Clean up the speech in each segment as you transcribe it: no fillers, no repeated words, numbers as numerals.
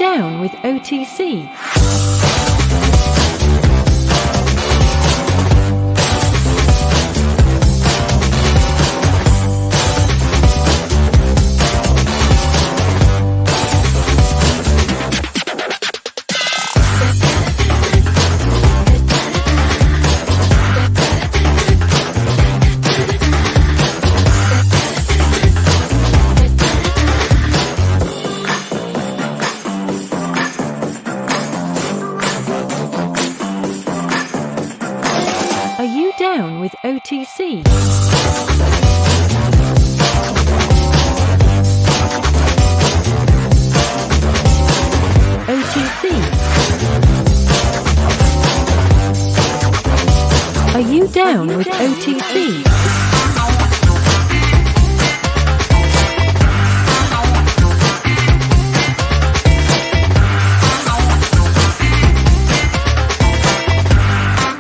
down with OTC? Are you down with OTC? OTC. Are you down with OTC?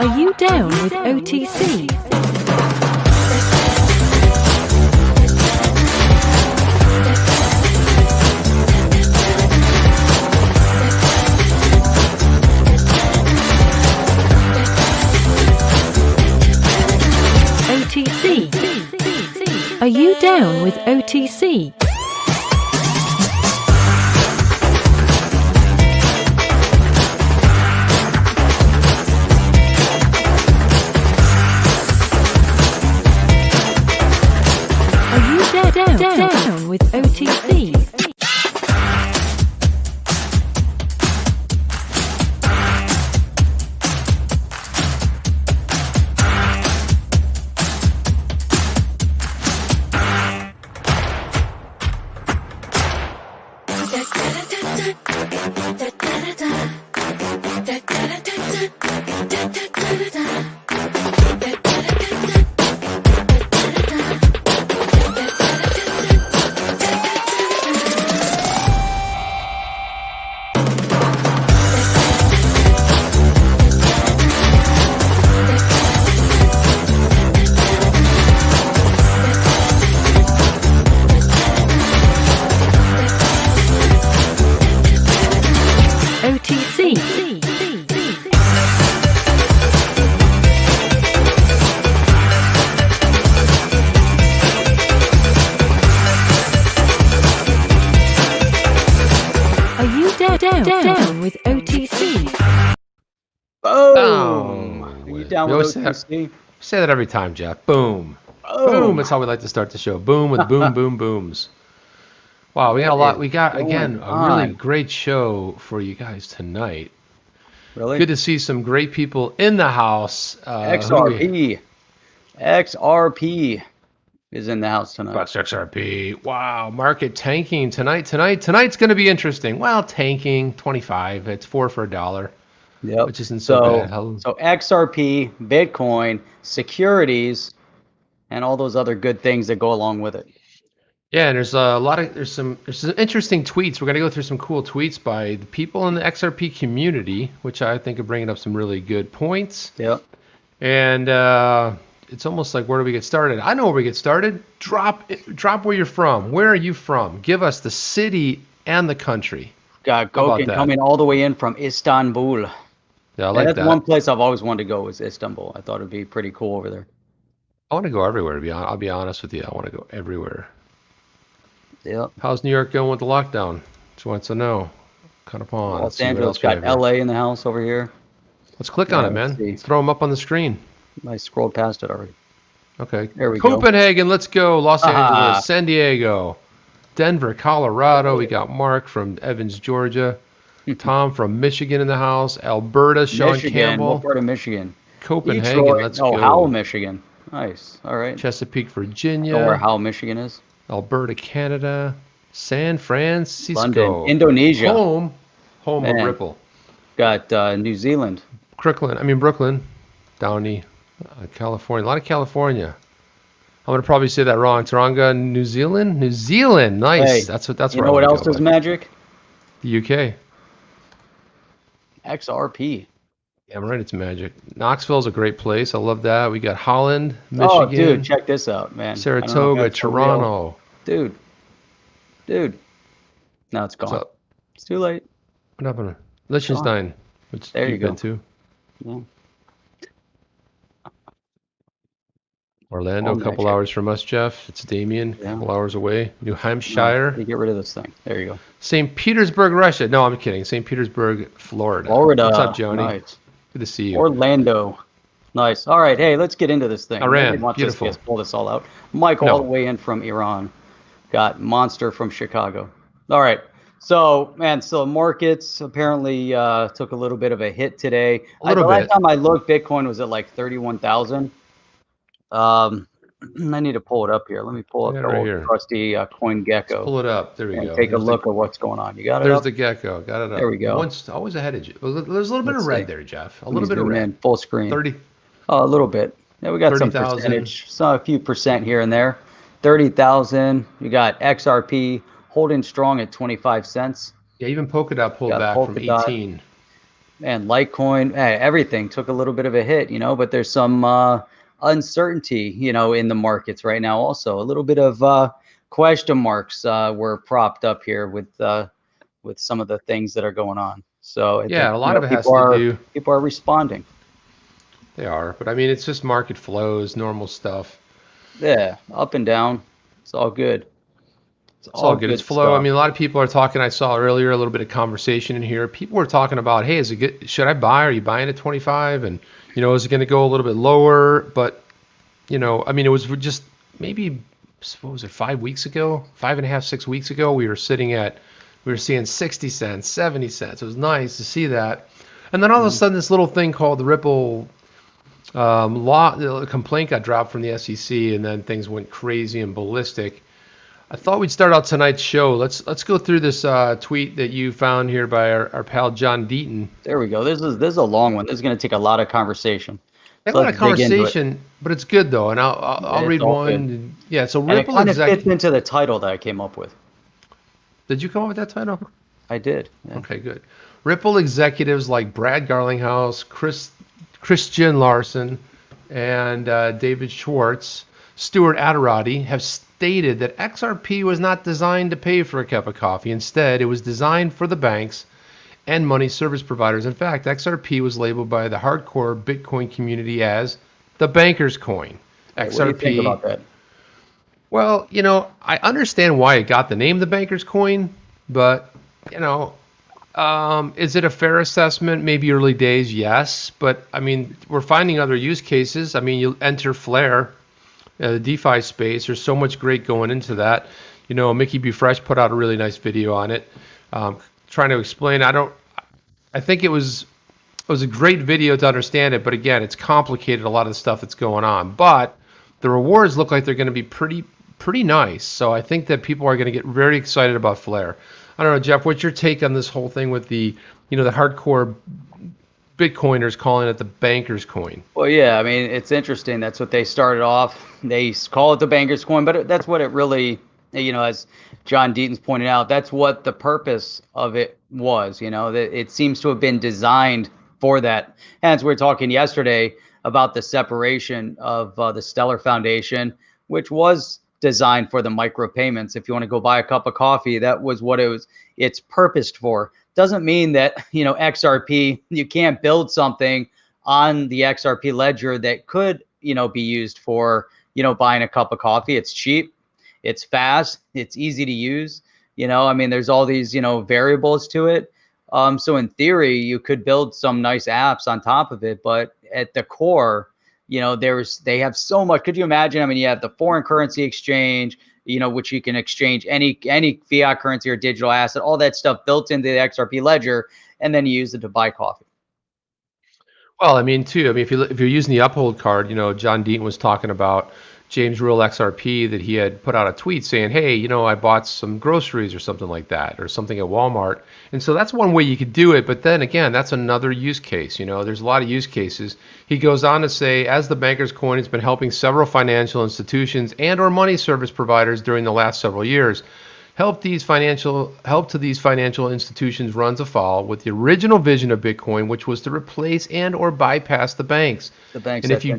Are you down with OTC? OTC. Are you down with OTC? Down with OTC. Down with OTC. Boom. Are you down with OTC? Say that every time, Jeff. Boom. Boom. That's how we like to start the show. Boom with boom, boom, booms. Wow, we got a lot. We got, again, a really great show for you guys tonight. Really? Good to see some great people in the house. XRP. XRP is in the house tonight. That's XRP. Wow, market tanking tonight. Tonight's going to be interesting. Well, tanking 25. It's 4 for $1. Yep. Which isn't so bad. So XRP, Bitcoin, securities, and all those other good things that go along with it. Yeah, and there's some interesting tweets. We're going to go through some cool tweets by the people in the XRP community, which I think are bringing up some really good points. Yep. And it's almost like, where do we get started? I know where we get started. Drop where you're from. Where are you from? Give us the city and the country. Got Gokin coming all the way in from Istanbul. Yeah, I like that. That's one place I've always wanted to go, is Istanbul. I thought it'd be pretty cool over there. I want to go everywhere, I'll be honest with you. I want to go everywhere. Yep. How's New York going with the lockdown? Just wants to know. Cut upon. Los Angeles got LA in the house over here. Let's click on it, man. Let's throw them up on the screen. I scrolled past it already. Okay. There we go. Copenhagen, let's go. Los Angeles, San Diego, Denver, Colorado. We got Mark from Evans, Georgia. Tom from Michigan in the house. Alberta, Sean Campbell. What part of Michigan? Copenhagen, Detroit. let's go. Howell, Michigan. Nice. All right. Chesapeake, Virginia. Know where Howell, Michigan is? Alberta, Canada. San Francisco. London. Indonesia. Home of Ripple. Got New Zealand. Brooklyn. Downey, California. A lot of California. I'm going to probably say that wrong. Taronga, New Zealand? New Zealand. Nice. Hey, that's you where know what else does magic? The UK. XRP. Yeah, I'm right. It's magic. Knoxville's a great place. I love that. We got Holland, Michigan. Oh, dude, check this out, man. Saratoga, Toronto. Dude. Now it's gone. It's too late. What happened? Liechtenstein, which There you you've go. been to. Yeah. Orlando, All a couple magic. hours from us, Jeff. It's Damien, a Yeah. couple hours away. New No, Hampshire. you get rid of this thing. There you go. St. Petersburg, Russia. No, I'm kidding. St. Petersburg, Florida. What's up, Florida. Johnny? Nice. Good to see you. Orlando. Nice. All right. Hey, let's get into this thing. Nobody Iran. wants us to Beautiful. just pull this all out. Mike, all the No. way in from Iran. Got Monster from Chicago. All right. So, man, so markets apparently took a little bit of a hit today. A little The last bit. time I looked, Bitcoin was at like 31,000. I need to pull it up here. Let me pull I up got the it right old here. trusty Coin Let's Gecko pull it up. There we and go. take a look at what's going on. You got it There's up? the gecko. Got it up. There we go. Once, always ahead of you. There's a little bit Let's of red see. there, Jeff. A Let me little bit of zoom red. in full screen. 30. Oh, a little bit. Yeah, we got some 30,000. percentage, a few percent here and there. 30,000. You got XRP holding strong at 25 cents. Yeah, even Polkadot pulled Got back from Polkadot. 18. And Litecoin, everything took a little bit of a hit, but there's some uncertainty, in the markets right now. Also, a little bit of question marks were propped up here with some of the things that are going on. So I Yeah, think a lot of it has to do. people are responding. They are, but I mean, it's just market flows, normal stuff. Yeah, up and down. It's all good. It's all good. It's flow. Stuff. I mean, a lot of people are talking. I saw earlier a little bit of conversation in here. People were talking about, hey, is it good? Should I buy? Are you buying at 25? And is it going to go a little bit lower? But I mean, it was just maybe what was it? 5 weeks ago, 5.5, 6 weeks ago, we were seeing 60 cents, 70 cents. It was nice to see that. And then all of a sudden, this little thing called the Ripple complaint got dropped from the SEC, and then things went crazy and ballistic. I thought we'd start out tonight's show. Let's go through this tweet that you found here by our pal John Deaton. There we go. This is a long one. This is going to take a lot of conversation. A lot of conversation, but it's good though, and I'll read one. Yeah, so Ripple and it kind of fits into the title that I came up with. Did you come up with that title? I did. Yeah. Okay, good. Ripple executives like Brad Garlinghouse, Christian Larson, and David Schwartz, Stuart Aderati have stated that XRP was not designed to pay for a cup of coffee. Instead, it was designed for the banks and money service providers. In fact, XRP was labeled by the hardcore Bitcoin community as the Bankers Coin. XRP. What do you think about that? Well, I understand why it got the name the Bankers Coin, but, is it a fair assessment? Maybe early days, yes. But, I mean, we're finding other use cases. I mean, you enter Flare, the DeFi space. There's so much great going into that. Mickey B. Fresh put out a really nice video on it, trying to explain. I think it was a great video to understand it, but again, it's complicated, a lot of the stuff that's going on. But the rewards look like they're going to be pretty nice. So I think that people are going to get very excited about Flare. I don't know, Jeff, what's your take on this whole thing with the hardcore Bitcoiners calling it the Bankers Coin? Well, yeah, I mean, it's interesting. That's what they started off. They call it the Bankers Coin, but that's what it really, as John Deaton's pointed out, that's what the purpose of it was. That it seems to have been designed for that. Hence, we were talking yesterday about the separation of the Stellar Foundation, which was designed for the micropayments. If you want to go buy a cup of coffee, that was what it's purposed for. Doesn't mean that, XRP, you can't build something on the XRP ledger that could, be used for, buying a cup of coffee. It's cheap, it's fast, it's easy to use. I mean, there's all these, variables to it. So in theory, you could build some nice apps on top of it, but at the core, they have so much. Could you imagine? I mean, you have the foreign currency exchange, which you can exchange any fiat currency or digital asset, all that stuff built into the XRP ledger, and then you use it to buy coffee. Well, I mean, too. I mean, if you're using the Uphold card, John Deaton was talking about James Rule XRP, that he had put out a tweet saying, hey, I bought some groceries or something like that, or something at Walmart. And so that's one way you could do it. But then again, that's another use case. There's a lot of use cases. He goes on to say, as the Bankers Coin has been helping several financial institutions and or money service providers during the last several years, help to these financial institutions runs afoul with the original vision of Bitcoin, which was to replace and or bypass the banks. The banks. And if you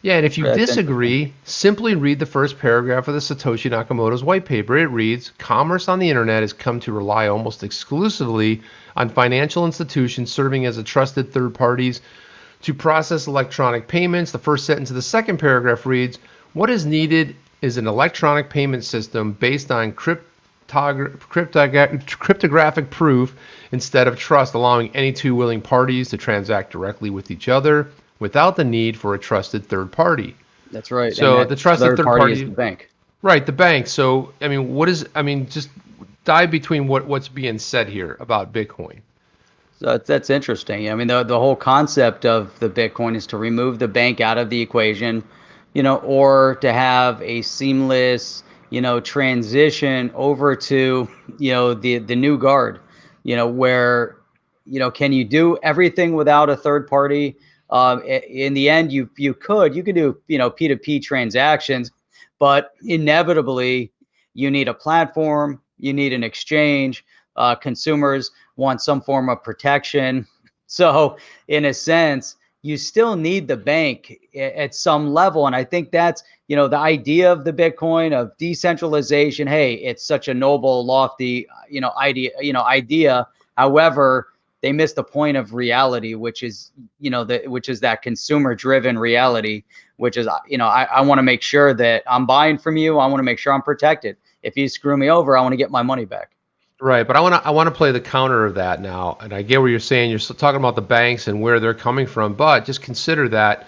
Yeah, and if you That's disagree, simply read the first paragraph of the Satoshi Nakamoto's white paper. It reads, commerce on the internet has come to rely almost exclusively on financial institutions serving as a trusted third parties to process electronic payments. The first sentence of the second paragraph reads, what is needed is an electronic payment system based on cryptographic proof instead of trust, allowing any two willing parties to transact directly with each other without the need for a trusted third party. That's right. So And the that trusted third party is the bank. right, the bank. So I mean, just dive between what's being said here about Bitcoin. So that's interesting. I mean, the whole concept of the Bitcoin is to remove the bank out of the equation, or to have a seamless, transition over to, the new guard, where, can you do everything without a third party? In the end, you could do, P2P transactions, but inevitably you need a platform, you need an exchange. Consumers want some form of protection. So in a sense, you still need the bank at some level. And I think that's, the idea of the Bitcoin, of decentralization. Hey, it's such a noble, lofty, idea. However, they missed the point of reality, which is, which is that consumer driven reality, which is, I want to make sure that I'm buying from you. I want to make sure I'm protected. If you screw me over, I want to get my money back. Right, but I want to play the counter of that now, and I get what you're saying. You're still talking about the banks and where they're coming from, but just consider that,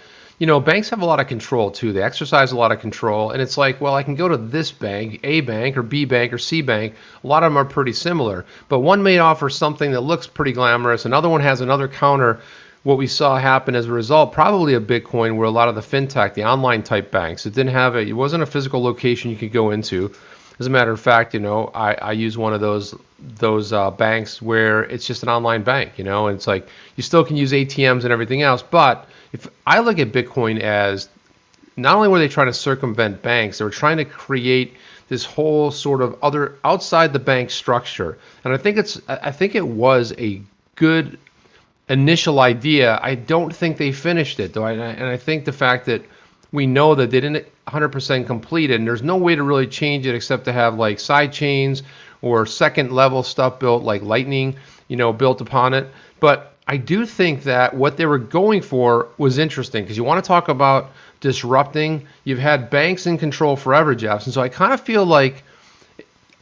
banks have a lot of control too. They exercise a lot of control, and it's like, well, I can go to this bank, A bank or B bank or C bank. A lot of them are pretty similar, but one may offer something that looks pretty glamorous. Another one has another counter. What we saw happen as a result, probably of Bitcoin, where a lot of the fintech, the online type banks, it wasn't a physical location you could go into. As a matter of fact, I use one of those banks where it's just an online bank, and it's like you still can use ATMs and everything else. But if I look at Bitcoin as, not only were they trying to circumvent banks, they were trying to create this whole sort of other outside the bank structure. And I think it was a good initial idea. I don't think they finished it though, and I think the fact that we know that they didn't 100% complete it, and there's no way to really change it except to have like side chains or second level stuff built like Lightning, built upon it. But I do think that what they were going for was interesting, because you want to talk about disrupting. You've had banks in control forever, Jeff, and so I kind of feel like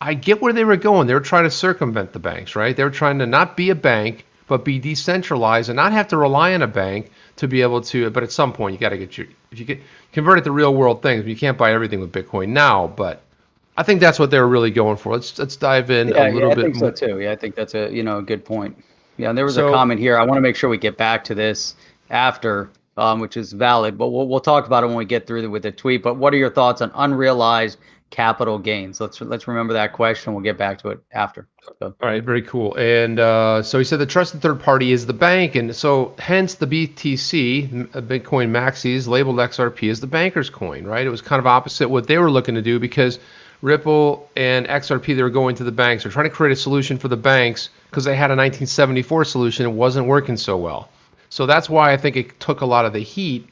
I get where they were going. They were trying to circumvent the banks, right? They were trying to not be a bank, but be decentralized and not have to rely on a bank to be able to. But at some point, you got to if you get convert it to real world things. You can't buy everything with Bitcoin now, but I think that's what they were really going for. Let's dive in a little bit. I think so too. Yeah, I think that's a good point. Yeah, and there was a comment here. I want to make sure we get back to this after, which is valid, but we'll talk about it when we get through with the tweet. But what are your thoughts on unrealized capital gains? Let's remember that question. We'll get back to it after. So. All right, very cool. And so he said the trusted third party is the bank, and so hence the BTC, Bitcoin Maxis, labeled XRP as the Bankers Coin, right? It was kind of opposite what they were looking to do, because Ripple and XRP, they were going to the banks. They're trying to create a solution for the banks because they had a 1974 solution. It wasn't working so well. So that's why I think it took a lot of the heat.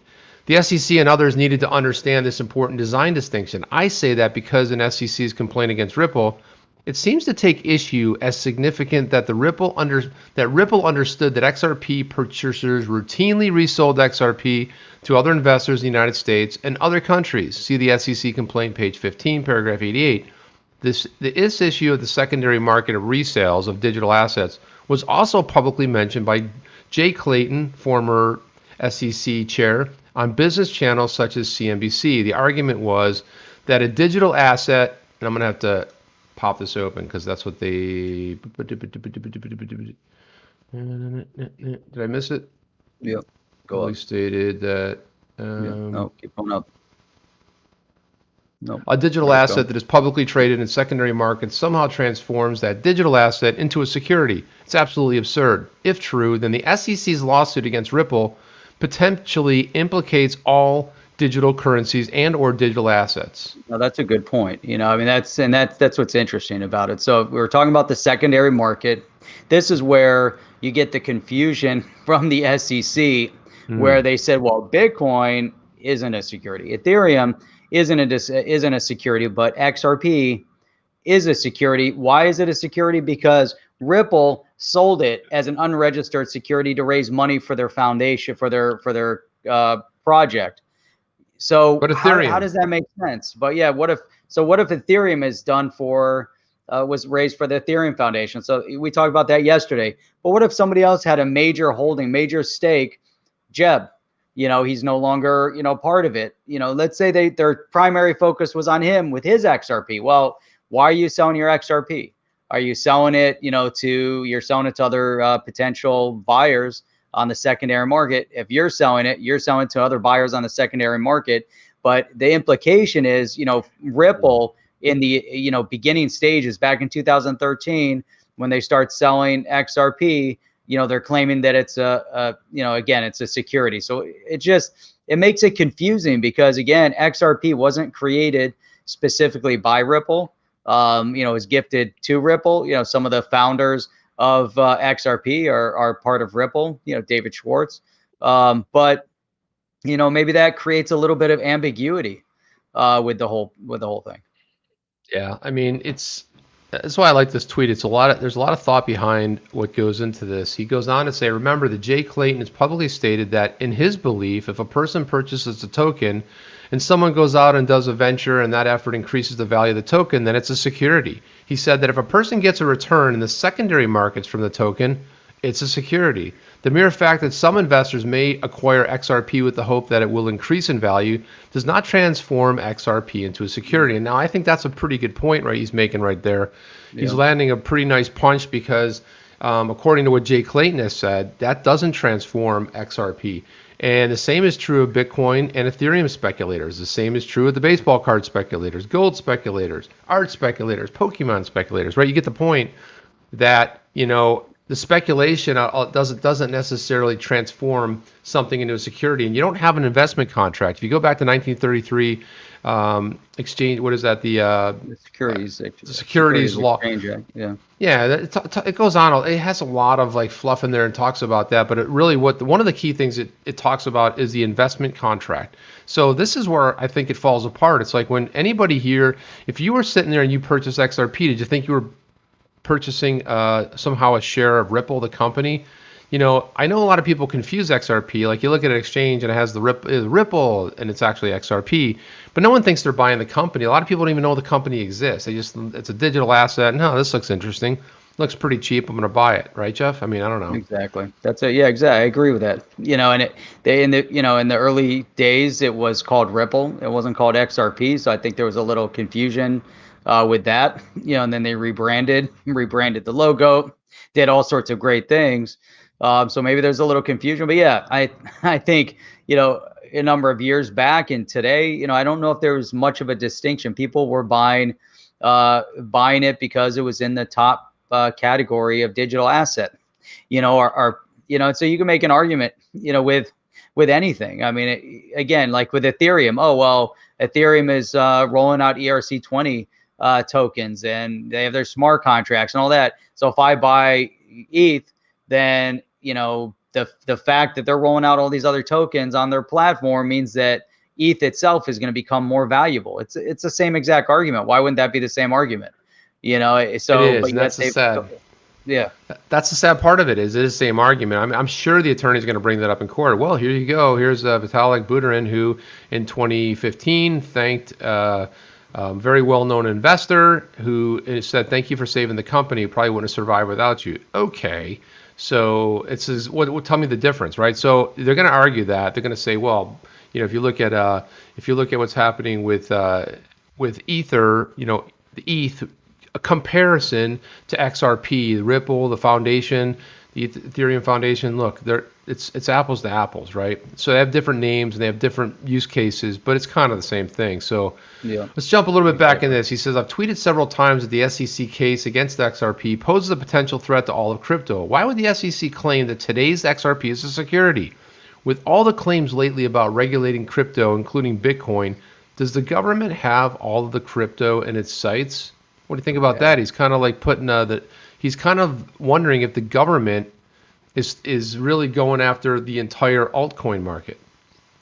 The SEC and others needed to understand this important design distinction. I say that because in SEC's complaint against Ripple, it seems to take issue as significant that Ripple understood that XRP purchasers routinely resold XRP to other investors in the United States and other countries. See the SEC complaint, page 15, paragraph 88. This issue of the secondary market of resales of digital assets was also publicly mentioned by Jay Clayton, former SEC chair, on business channels such as CNBC. The argument was that a digital asset, and I'm going to have to pop this open because that's what they... Did I miss it? Yep. Go on. Stated that... No, keep going up. A digital asset that is publicly traded in secondary markets somehow transforms that digital asset into a security. It's absolutely absurd. If true, then the SEC's lawsuit against Ripple potentially implicates all digital currencies and or digital assets. No, that's a good point. That's what's interesting about it. So we were talking about the secondary market. This is where you get the confusion from the SEC, where they said, well, Bitcoin isn't a security. Ethereum isn't a security, but XRP is a security. Why is it a security? Because Ripple sold it as an unregistered security to raise money for their foundation, for their project. So But how Ethereum, does that make sense? But yeah, what if Ethereum is done for was raised for the Ethereum Foundation? So we talked about that yesterday. But what if somebody else had a major holding, major stake? Jeb, he's no longer part of it. Let's say their primary focus was on him with his XRP. Well, why are you selling your XRP? Are you selling it, you're selling it to other potential buyers on the secondary market? If you're selling it, you're selling it to other buyers on the secondary market. But the implication is, Ripple in the, beginning stages back in 2013, when they start selling XRP, they're claiming that it's again, it's a security. So it makes it confusing because, again, XRP wasn't created specifically by Ripple. It was gifted to Ripple. Some of the founders of XRP are part of Ripple, David Schwartz. But maybe that creates a little bit of ambiguity with the whole thing. yeah, I mean, that's why I like this tweet. There's a lot of thought behind what goes into this. He goes on to say, remember that Jay Clayton has publicly stated that in his belief, if a person purchases a token and someone goes out and does a venture and that effort increases the value of the token, then it's a security. He said that if a person gets a return in the secondary markets from the token, it's a security. The mere fact that some investors may acquire XRP with the hope that it will increase in value does not transform XRP into a security. And now I think that's a pretty good point, right? He's making right there. Yeah. He's landing a pretty nice punch because according to what Jay Clayton has said, that doesn't transform XRP. And the same is true of Bitcoin and Ethereum speculators. The same is true of the baseball card speculators, gold speculators, art speculators, Pokemon speculators, right? You get the point that, the speculation doesn't necessarily transform something into a security, and you don't have an investment contract. If you go back to 1933 exchange, what is that? The securities law. Exchange, yeah. Yeah, it goes on. It has a lot of like fluff in there and talks about that, but it really one of the key things it talks about is the investment contract. So this is where I think it falls apart. It's like when anybody here, if you were sitting there and you purchased XRP, did you think you were purchasing somehow a share of Ripple, the company? I know a lot of people confuse XRP. Like you look at an exchange and it has the Ripple and it's actually XRP, but no one thinks they're buying the company. A lot of people don't even know the company exists. It's a digital asset. No, this looks interesting. Looks pretty cheap. I'm going to buy it, right, Jeff? I mean, I don't know. Exactly. That's it. Yeah, exactly. I agree with that. And in the early days it was called Ripple. It wasn't called XRP. So I think there was a little confusion with that, and then they rebranded the logo, did all sorts of great things. So maybe there's a little confusion, but yeah, I think, a number of years back and today, I don't know if there was much of a distinction. People were buying it because it was in the top category of digital asset, so you can make an argument, with anything. I mean, again, like with Ethereum, Ethereum is rolling out ERC20 tokens, and they have their smart contracts and all that. So if I buy ETH, then the fact that they're rolling out all these other tokens on their platform means that ETH itself is going to become more valuable. It's the same exact argument. Why wouldn't that be the same argument? So it is, but that's the sad. Yeah, that's the sad part of it. Is the same argument. I'm sure the attorney is going to bring that up in court. Well, here you go. Here's Vitalik Buterin, who in 2015 thanked very well-known investor who said, "Thank you for saving the company. It probably wouldn't have survived without you." Okay, so it says, what? Tell me the difference, right? So they're going to argue that. They're going to say, well, if you look at what's happening with Ether, the ETH, a comparison to XRP, the Ripple, the foundation, the Ethereum Foundation. Look, it's apples to apples, right? So they have different names and they have different use cases, but it's kind of the same thing. So yeah. Let's jump a little bit back in this. He says, I've tweeted several times that the SEC case against XRP poses a potential threat to all of crypto. Why would the SEC claim that today's XRP is a security? With all the claims lately about regulating crypto, including Bitcoin, does the government have all of the crypto in its sights? What do you think about that? He's kind of like putting he's kind of wondering if the government is really going after the entire altcoin market.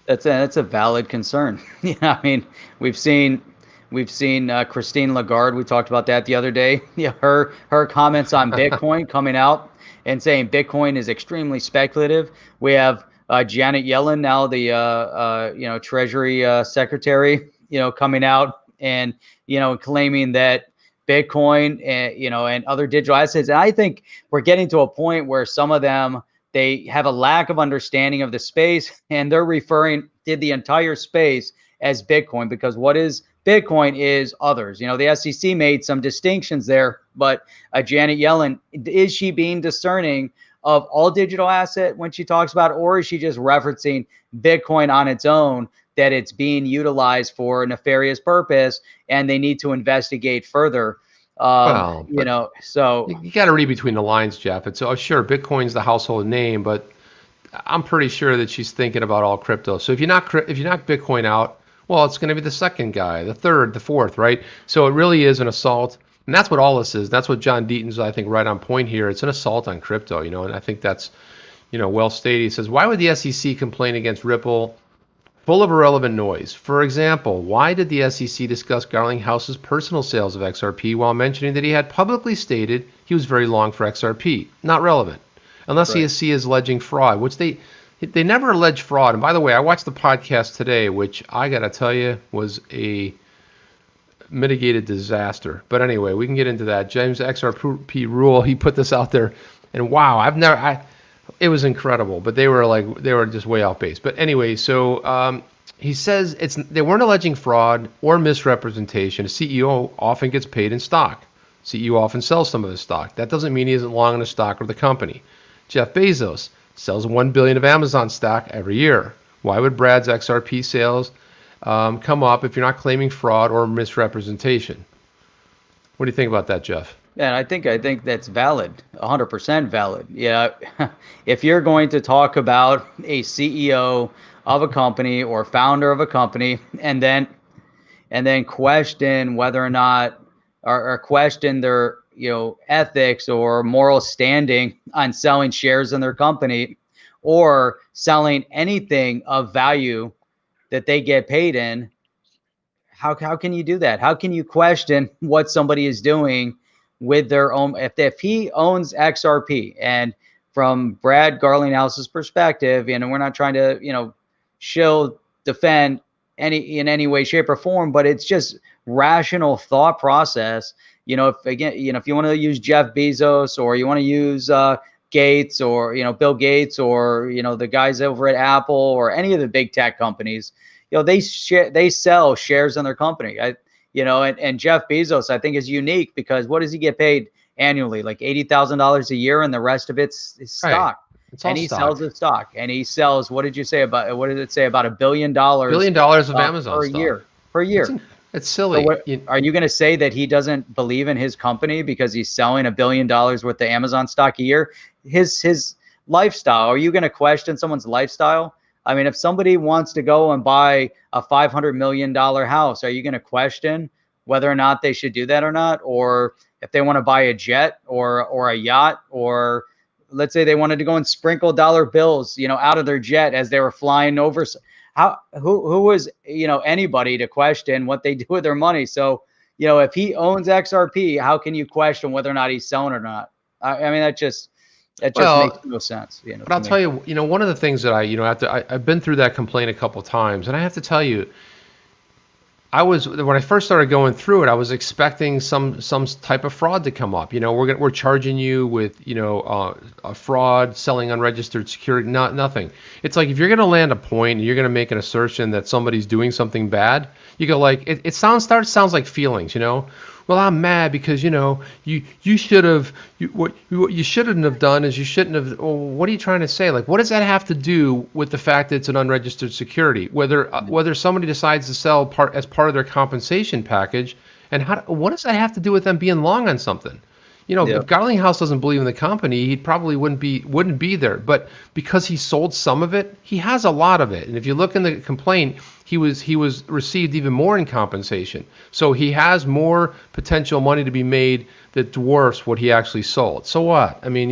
That's a valid concern. I mean, we've seen Christine Lagarde. We talked about that the other day. Yeah, her comments on Bitcoin coming out and saying Bitcoin is extremely speculative. We have Janet Yellen, now the Treasury Secretary, coming out and claiming that Bitcoin and other digital assets. And I think we're getting to a point where some of them, they have a lack of understanding of the space, and they're referring to the entire space as Bitcoin, because what is Bitcoin is others. The SEC made some distinctions there, but Janet Yellen, is she being discerning of all digital asset when she talks about it, or is she just referencing Bitcoin on its own, that it's being utilized for a nefarious purpose and they need to investigate further? Well, So you got to read between the lines, Jeff. It's sure Bitcoin's the household name, but I'm pretty sure that she's thinking about all crypto. So if you knock Bitcoin out, well, it's going to be the second guy, the third, the fourth, right? So it really is an assault, and that's what all this is. That's what John Deaton's, I think, right on point here. It's an assault on crypto, and I think that's, well stated. He says, why would the SEC complain against Ripple? Full of irrelevant noise. For example, why did the SEC discuss Garlinghouse's personal sales of XRP while mentioning that he had publicly stated he was very long for XRP? Not relevant, unless Right. he is alleging fraud, which they never allege fraud. And by the way, I watched the podcast today, which I got to tell you was a mitigated disaster. But anyway, we can get into that. James XRP Rule, he put this out there, and wow, it was incredible, but they were just way off base. But anyway, so he says they weren't alleging fraud or misrepresentation. A CEO often gets paid in stock. CEO often sells some of his stock. That doesn't mean he isn't long on the stock or the company. Jeff Bezos sells $1 billion of Amazon stock every year. Why would Brad's XRP sales come up if you're not claiming fraud or misrepresentation? What do you think about that, Jeff? And I think that's valid, 100% valid. Yeah, if you're going to talk about a CEO of a company or founder of a company, and then question whether or not, or question their ethics or moral standing on selling shares in their company, or selling anything of value that they get paid in, how can you do that? How can you question what somebody is doing with their own? If he owns XRP, and from Brad Garlinghouse's perspective, we're not trying to defend in any way, shape, or form, but it's just rational thought process. If you want to use Jeff Bezos, or you want to use Gates, or Bill Gates, or the guys over at Apple, or any of the big tech companies, they sell shares in their company. And Jeff Bezos, I think, is unique because what does he get paid annually? Like $80,000 a year, and the rest of it's stock. Right. It's all and he stock. sells his stock, and he sells. What did it say about $1 billion? $1 billion of Amazon per stock. year. It's silly. So are you going to say that he doesn't believe in his company because he's selling $1 billion worth of Amazon stock a year? His lifestyle. Are you going to question someone's lifestyle? I mean, if somebody wants to go and buy a $500 million house, are you going to question whether or not they should do that or not? Or if they want to buy a jet or a yacht, or let's say they wanted to go and sprinkle dollar bills, out of their jet as they were flying over. Who was, anybody to question what they do with their money? So, if he owns XRP, how can you question whether or not he's selling or not? I mean, that just makes no sense. But I'll tell you, one of the things that I've been through that complaint a couple of times, and I have to tell you, when I first started going through it, I was expecting some type of fraud to come up. We're charging you with a fraud, selling unregistered security. Nothing. It's like if you're going to land a point and you're going to make an assertion that somebody's doing something bad, you go like it sounds like feelings. Well, I'm mad because you should have what you shouldn't have done is you shouldn't have. Well, what are you trying to say? Like, what does that have to do with the fact that it's an unregistered security? Whether somebody decides to sell as part of their compensation package, and what does that have to do with them being long on something? If Garlinghouse doesn't believe in the company, he probably wouldn't be there. But because he sold some of it, he has a lot of it. And if you look in the complaint, he was received even more in compensation. So he has more potential money to be made that dwarfs what he actually sold. So what? I mean,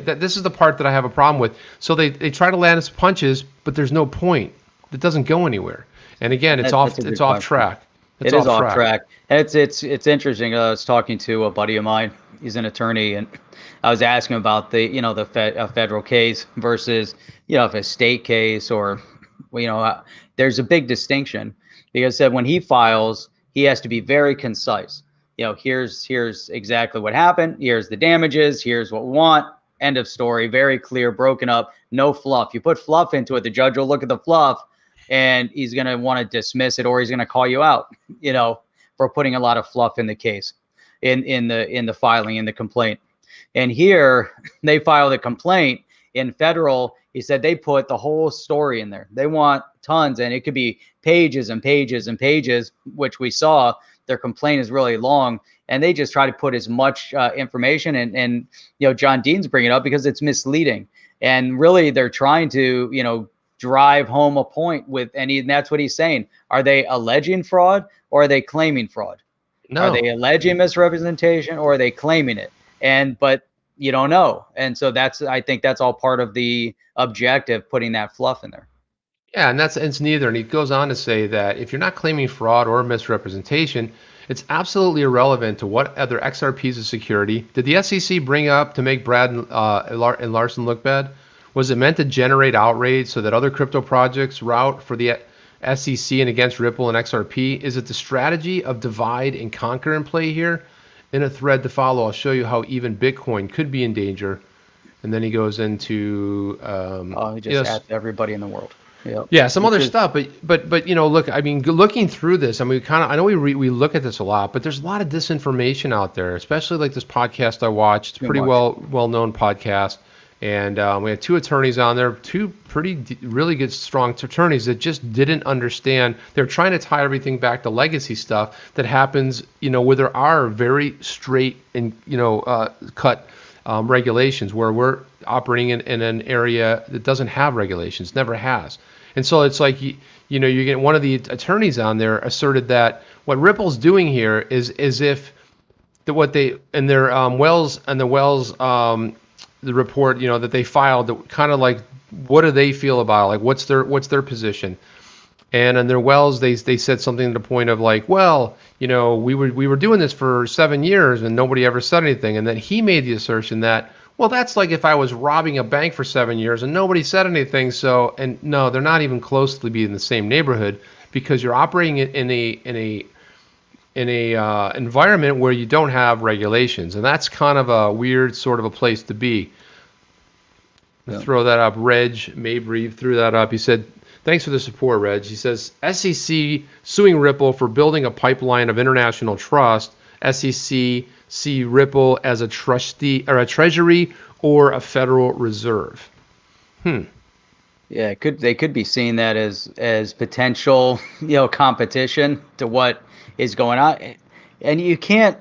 this is the part that I have a problem with. So they try to land us punches, but there's no point. that doesn't go anywhere. And again, it's That's a it's good off question. track. It's It is off off track. track. And it's interesting. I was talking to a buddy of mine. He's an attorney, and I was asking about a federal case versus if a state case or well, there's a big distinction because said when he files, he has to be very concise. Here's exactly what happened. Here's the damages. Here's what we want. End of story. Very clear, broken up, no fluff. You put fluff into it, the judge will look at the fluff and he's going to want to dismiss it, or he's going to call you out, for putting a lot of fluff in the case, in the filing, in the complaint. And here they filed a complaint in federal. He said they put the whole story in there. They want tons, and it could be pages and pages and pages, which we saw. Their complaint is really long, and they just try to put as much information. And John Dean's bringing it up because it's misleading, and really they're trying to drive home a point with, and that's what he's saying. Are they alleging fraud or are they claiming fraud? No. Are they alleging misrepresentation or are they claiming it? But you don't know. And so I think that's all part of the objective, putting that fluff in there. Yeah, and it's neither. And he goes on to say that if you're not claiming fraud or misrepresentation, it's absolutely irrelevant to what other XRPs of security. Did the SEC bring up to make Brad and Larson look bad? Was it meant to generate outrage so that other crypto projects route for the SEC and against Ripple and XRP? Is it the strategy of divide and conquer in play here? In a thread to follow, I'll show you how even Bitcoin could be in danger. And then he goes into he just adds everybody in the world. Yep. Yeah, some other stuff, but look, I mean, looking through this, I mean, I know we look at this a lot, but there's a lot of disinformation out there, especially like this podcast I watched. It's a pretty well known podcast. And we had two attorneys on there, two really good, strong attorneys that just didn't understand. They're trying to tie everything back to legacy stuff that happens, where there are very straight and, cut regulations, where we're operating in an area that doesn't have regulations, never has. And so it's like, you get one of the attorneys on there asserted that what Ripple's doing here is if what they, in their Wells the report, that they filed, kind of like, what do they feel about it? Like, what's their position? And in their Wells, they said something to the point of like, well, we were doing this for 7 years and nobody ever said anything. And then he made the assertion that, well, that's like if I was robbing a bank for 7 years and nobody said anything. So, and no, they're not even close to being in the same neighborhood, because you're operating in a environment where you don't have regulations, and that's kind of a weird sort of a place to be. Yeah. Throw that up. Reg Mabry threw that up. He said, thanks for the support, Reg. He says, SEC suing Ripple for building a pipeline of international trust. SEC see Ripple as a trustee or a treasury or a Federal Reserve. Yeah, they could be seeing that as potential, competition to what is going on. And you can't,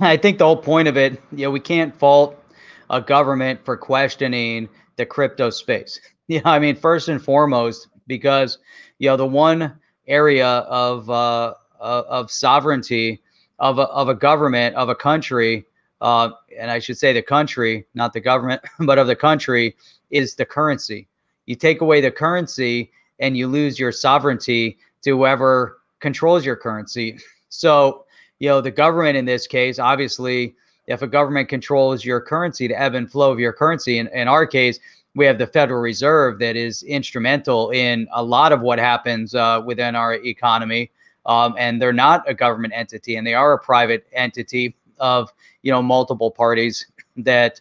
I think the whole point of it, we can't fault a government for questioning the crypto space. I mean, first and foremost, because, the one area of sovereignty of a government, of a country, and I should say the country, not the government, but of the country, is the currency. You take away the currency and you lose your sovereignty to whoever controls your currency. So, the government in this case, obviously, if a government controls your currency, the ebb and flow of your currency, in our case, we have the Federal Reserve that is instrumental in a lot of what happens within our economy. And they're not a government entity, and they are a private entity of, multiple parties that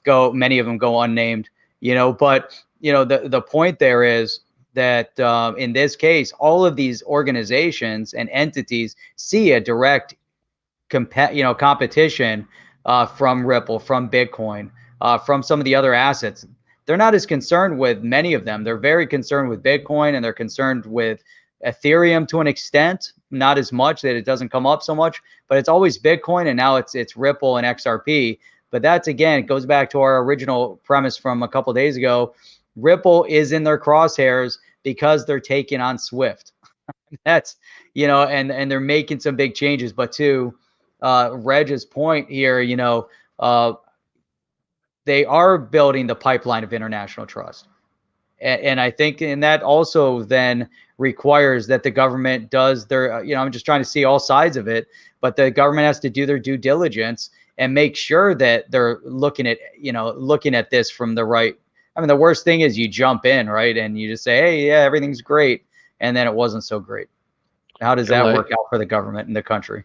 many of them go unnamed, but, the point there is that in this case, all of these organizations and entities see a direct competition from Ripple, from Bitcoin, from some of the other assets. They're not as concerned with many of them. They're very concerned with Bitcoin, and they're concerned with Ethereum to an extent, not as much, that it doesn't come up so much, but it's always Bitcoin, and now it's Ripple and XRP. But that's, again, it goes back to our original premise from a couple of days ago. Ripple is in their crosshairs because they're taking on Swift. That's, and they're making some big changes. But to Reg's point here, they are building the pipeline of international trust. And I think, and that also then requires that the government does their, I'm just trying to see all sides of it, but the government has to do their due diligence and make sure that they're looking at this from the right. I mean, the worst thing is you jump in, right? And you just say, hey, yeah, everything's great. And then it wasn't so great. How does that work out for the government and the country?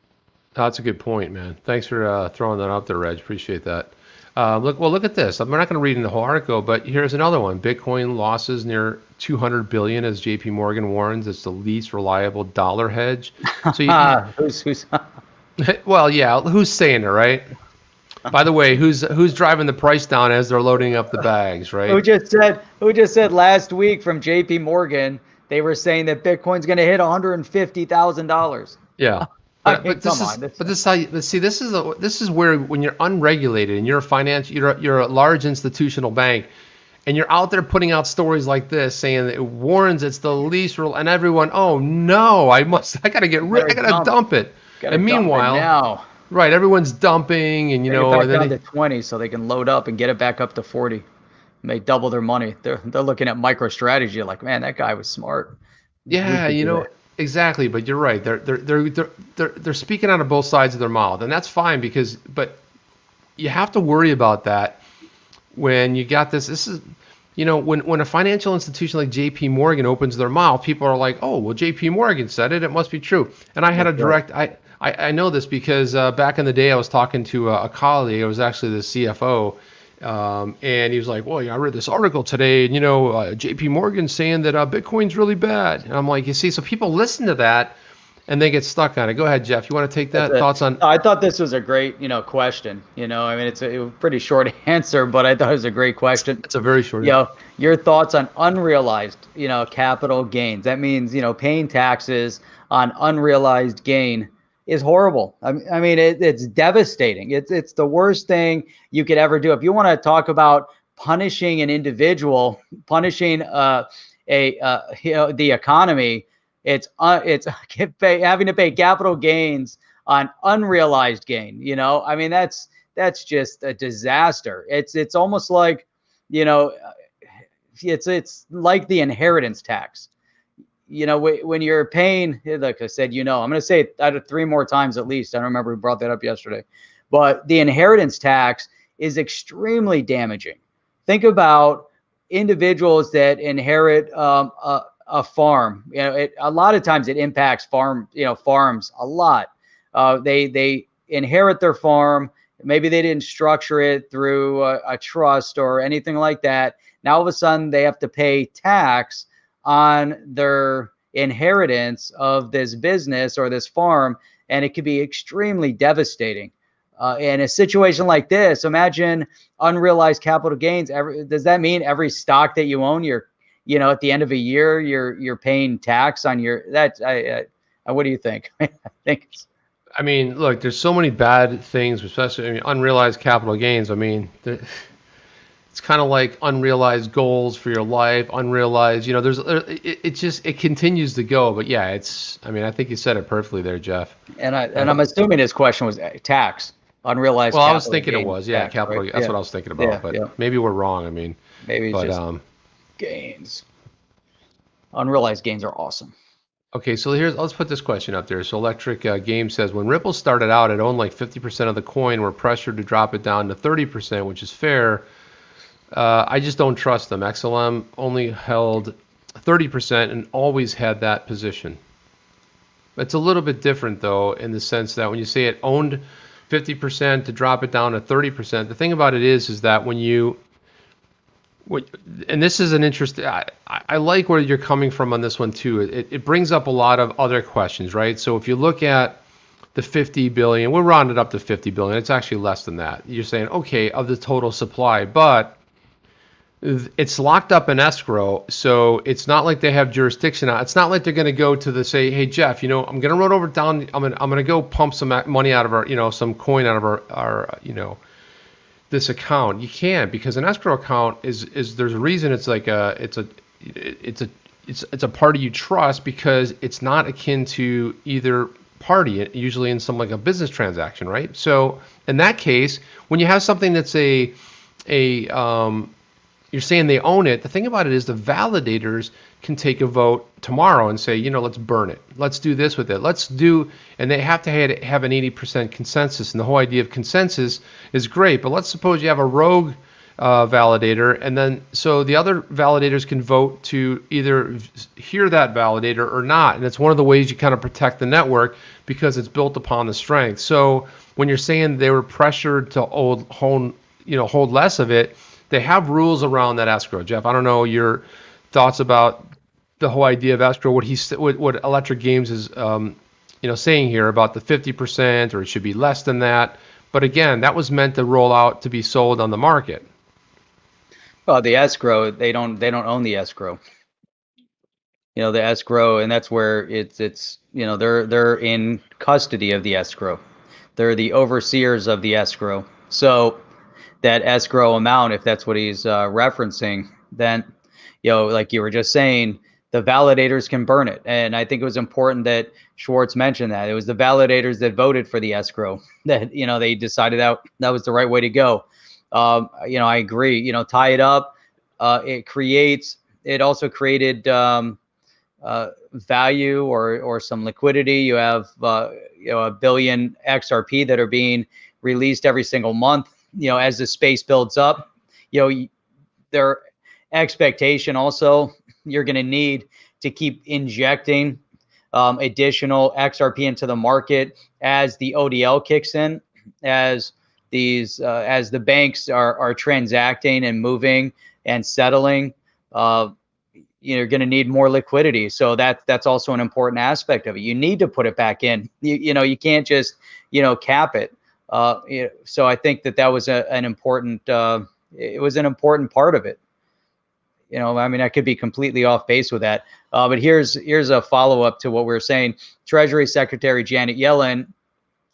That's a good point, man. Thanks for throwing that out there, Reg. Appreciate that. Look at this. I'm not going to read in the whole article, but here's another one. Bitcoin losses near 200 billion as JP Morgan warns it's the least reliable dollar hedge. So who's well, yeah, who's saying it, right? By the way, who's driving the price down as they're loading up the bags, right? Who just said last week from JP Morgan they were saying that Bitcoin's going to hit $150,000. Yeah. But this is where when you're unregulated and you're a large institutional bank and you're out there putting out stories like this saying that it warns it's the least real, and everyone, oh no, I gotta dump it. And meanwhile, now. Right, everyone's dumping, and back down to 20 so they can load up and get it back up to 40. And they double their money. They're looking at MicroStrategy like, man, that guy was smart. Yeah, exactly. But you're right. They're speaking out of both sides of their mouth, and that's fine but you have to worry about that when you got this. This is, when a financial institution like JP Morgan opens their mouth, people are like, oh, well, JP Morgan said it. It must be true. And I had I know this because back in the day I was talking to a colleague. I was actually the CFO, and he was like, "Well, I read this article today, and J.P. Morgan's saying that Bitcoin's really bad." And I'm like, "You see, so people listen to that, and they get stuck on it." Go ahead, Jeff. You want to take that? Thoughts on? I thought this was a great, question. I mean, it's a pretty short answer, but I thought it was a great question. It's a very short. Your thoughts on unrealized, capital gains. That means, paying taxes on unrealized gain is horrible. I mean, it's devastating. It's the worst thing you could ever do. If you want to talk about punishing an individual, punishing the economy, it's having to pay capital gains on unrealized gain. I mean, that's just a disaster. It's almost like, it's like the inheritance tax. When you're paying, like I said, I'm going to say it 3 more times at least. I don't remember who brought that up yesterday, but the inheritance tax is extremely damaging. Think about individuals that inherit a farm. A lot of times it impacts farms a lot. They inherit their farm. Maybe they didn't structure it through a trust or anything like that. Now all of a sudden they have to pay tax on their inheritance of this business or this farm, and it could be extremely devastating. In a situation like this, imagine unrealized capital gains. Does that mean every stock that you own, you're, at the end of a year, you're paying tax on your? What do you think? I mean, look, there's so many bad things, especially unrealized capital gains. I mean, it's kind of like unrealized goals for your life, unrealized, it continues to go. But yeah, I think you said it perfectly there, Jeff. And I'm assuming his question was tax, unrealized. Well, I was thinking it was, yeah, tax, capital. Right? That's what I was thinking about, but maybe we're wrong. I mean, maybe it's just gains. Unrealized gains are awesome. Okay, so let's put this question up there. So Electric Game says, when Ripple started out, it owned like 50% of the coin. We're pressured to drop it down to 30%, which is fair. I just don't trust them. XLM only held 30% and always had that position. It's a little bit different, though, in the sense that when you say it owned 50% to drop it down to 30%, the thing about it is that and this is an interesting, I like where you're coming from on this one, too. It brings up a lot of other questions, right? So if you look at the 50 billion, we'll round it up to 50 billion. It's actually less than that. You're saying, okay, of the total supply, but it's locked up in escrow, so it's not like they have jurisdiction on it. It's not like they're going to go to say, hey Jeff, I'm going to run over down. I'm going to go pump some money out of our, some coin out of our this account. You can't, because an escrow account is there's a reason it's like it's a party you trust, because it's not akin to either party, usually in some like a business transaction, right? So in that case, when you have something that's you're saying they own it. The thing about it is the validators can take a vote tomorrow and say, let's burn it. Let's do this with it. And they have to have an 80% consensus. And the whole idea of consensus is great. But let's suppose you have a rogue validator, and then so the other validators can vote to either hear that validator or not. And it's one of the ways you kind of protect the network because it's built upon the strength. So when you're saying they were pressured to hold less of it, they have rules around that escrow. Jeff, I don't know your thoughts about the whole idea of escrow. What Electric Games is saying here about the 50%, or it should be less than that. But again, that was meant to roll out to be sold on the market. Well, the escrow, they don't own the escrow. The escrow, and that's where it's they're in custody of the escrow. They're the overseers of the escrow. So that escrow amount, if that's what he's referencing, then like you were just saying, the validators can burn it. And I think it was important that Schwartz mentioned that it was the validators that voted for the escrow that they decided that was the right way to go. I agree. Tie it up. It also created value or some liquidity. You have a billion XRP that are being released every single month. As the space builds up, their expectation also, you're going to need to keep injecting additional XRP into the market as the ODL kicks in, as the banks are transacting and moving and settling. You're going to need more liquidity. So that's also an important aspect of it. You need to put it back in. You can't just cap it. So I think that was an important. It was an important part of it. I could be completely off base with that. But here's a follow up to what we're saying. Treasury Secretary Janet Yellen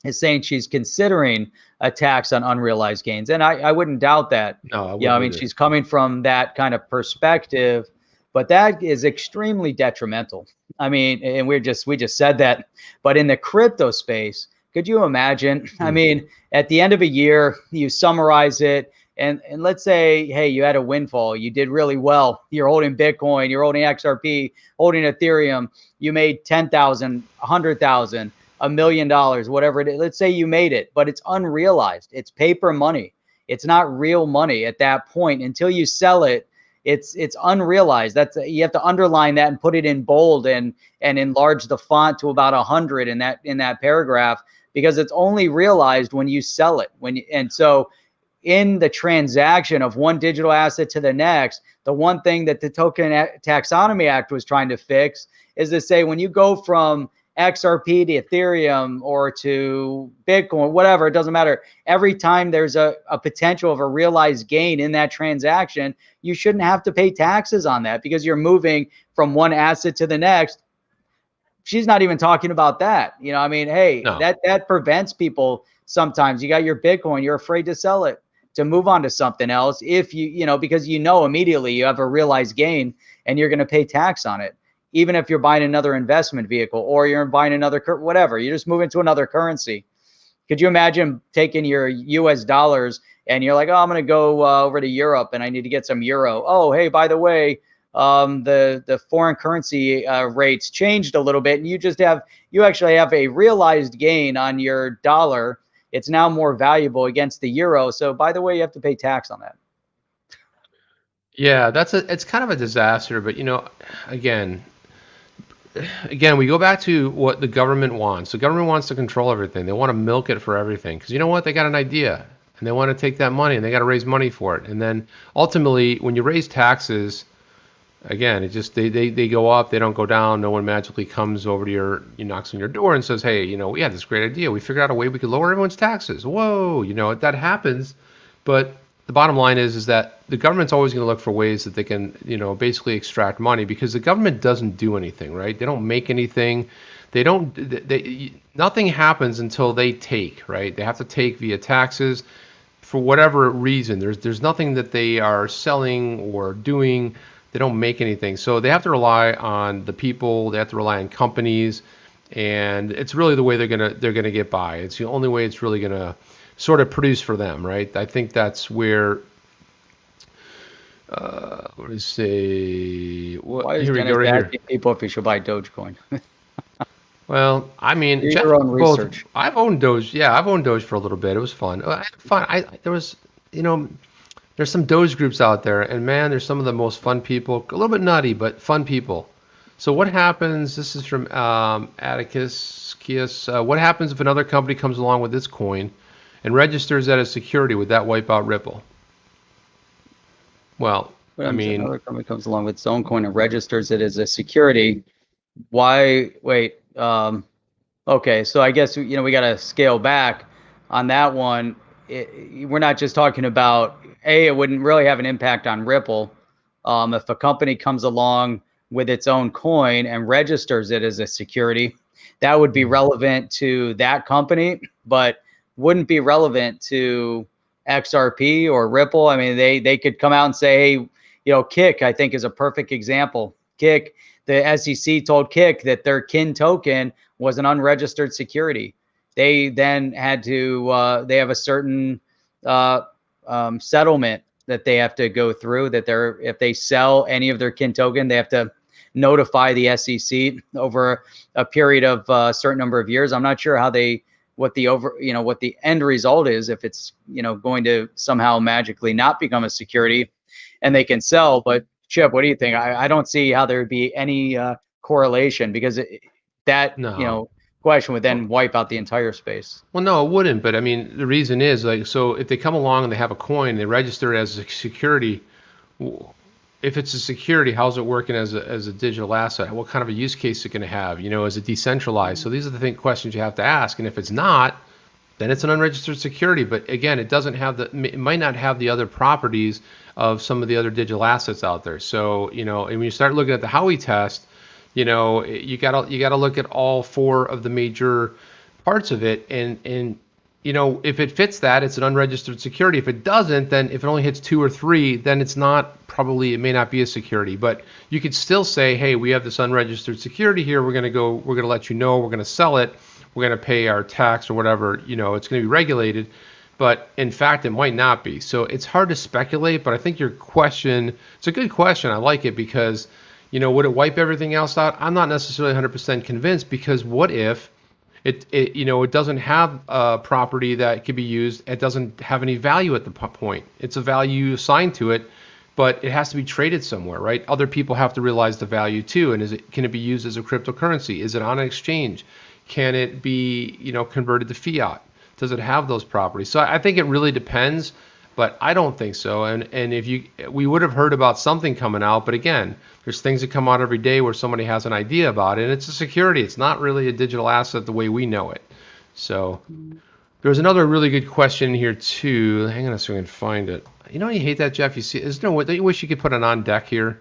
is saying she's considering a tax on unrealized gains, and I wouldn't doubt that. No, I wouldn't either. She's coming from that kind of perspective, but that is extremely detrimental. And we just said that, but in the crypto space, could you imagine? At the end of a year, you summarize it, and let's say, hey, you had a windfall, you did really well. You're holding Bitcoin, you're holding XRP, holding Ethereum. You made 10,000, 100,000, $1 million, whatever it is. Let's say you made it, but it's unrealized. It's paper money. It's not real money at that point until you sell it. It's unrealized. You have to underline that and put it in bold and enlarge the font to about 100 in that paragraph, because it's only realized when you sell it. And so in the transaction of one digital asset to the next, the one thing that the Token Taxonomy Act was trying to fix is to say, when you go from XRP to Ethereum or to Bitcoin, whatever, it doesn't matter. Every time there's a potential of a realized gain in that transaction, you shouldn't have to pay taxes on that because you're moving from one asset to the next. She's not even talking about that. Hey, no. That prevents people. Sometimes you got your Bitcoin, you're afraid to sell it, to move on to something else. If because immediately you have a realized gain and you're going to pay tax on it. Even if you're buying another investment vehicle or you're buying another, whatever, you're just moving to another currency. Could you imagine taking your US dollars and you're like, oh, I'm going to go over to Europe and I need to get some euro. Oh, hey, by the way, the foreign currency rates changed a little bit, and you actually have a realized gain on your dollar. It's now more valuable against the euro. So by the way, you have to pay tax on that. Yeah, it's kind of a disaster, but again, we go back to what the government wants. The government wants to control everything. They want to milk it for everything because you know what? They got an idea and they want to take that money and they got to raise money for it. And then ultimately, when you raise taxes, again, it just they go up, they don't go down. No one magically comes over to knocks on your door and says, hey, we had this great idea. We figured out a way we could lower everyone's taxes. Whoa, that happens, but the bottom line is that the government's always going to look for ways that they can, basically extract money because the government doesn't do anything, right? They don't make anything. Nothing happens until they take, right? They have to take via taxes for whatever reason. There's nothing that they are selling or doing. They don't make anything. So they have to rely on the people. They have to rely on companies, and it's really the way they're gonna get by. It's the only way it's really gonna sort of produce for them, right? I think that's where What do you say? Why What? is Here we go, Dennis right here. asking people if he should buy Dogecoin? Well, I mean, Do Jeff, your own both. research. I've owned Doge. Yeah, I've owned Doge for a little bit. It was fun. I had fun. There was, you know, there's some Doge groups out there, and man, there's some of the most fun people. A little bit nutty, but fun people. So what happens? This is from Atticus Kias. What happens if another company comes along with its coin and registers that as security? Would that wipe out Ripple? Well, What I happens if mean, another company comes along with its own coin and registers it as a security? Why? Wait. Okay, so I guess we got to scale back on that one. We're not just talking about it wouldn't really have an impact on Ripple. If a company comes along with its own coin and registers it as a security, that would be relevant to that company, but wouldn't be relevant to XRP or Ripple. I mean, they could come out and say, hey, Kick, I think, is a perfect example. Kick, the SEC told Kick that their KIN token was an unregistered security. They then had to, they have a certain settlement that they have to go through, that if they sell any of their KIN token, they have to notify the SEC over a period of a certain number of years. I'm not sure what the end result is, if it's, going to somehow magically not become a security and they can sell. But Chip, what do you think? I don't see how there would be any correlation, because that no. question would then wipe out the entire space. Well, no, it wouldn't. But I mean, the reason is like, so if they come along and they have a coin, they register it as a security. If it's a security, how's it working as a digital asset? What kind of a use case is it going to have? Is it decentralized? So these are the questions you have to ask. And if it's not, then it's an unregistered security. But again, it might not have the other properties of some of the other digital assets out there. So, and when you start looking at the Howey test, you gotta look at all four of the major parts of it, and if it fits that, it's an unregistered security. If it doesn't, then if it only hits 2 or 3, then it may not be a security. But you could still say, hey, we have this unregistered security here. We're gonna let you know. We're gonna sell it. We're gonna pay our tax or whatever. It's gonna be regulated. But in fact, it might not be. So it's hard to speculate. But I think your question, it's a good question. I like it because, would it wipe everything else out? I'm not necessarily 100% convinced, because what if it doesn't have a property that could be used. It doesn't have any value at the point. It's a value assigned to it, but it has to be traded somewhere, right? Other people have to realize the value too. And can it be used as a cryptocurrency? Is it on an exchange? Can it be, converted to fiat? Does it have those properties? So I think it really depends, but I don't think so. And we would have heard about something coming out, but again, there's things that come out every day where somebody has an idea about it, and it's a security. It's not really a digital asset the way we know it. So there's another really good question here too. Hang on a second, I can find it. You hate that, Jeff. You see, don't you wish you could put it on deck here?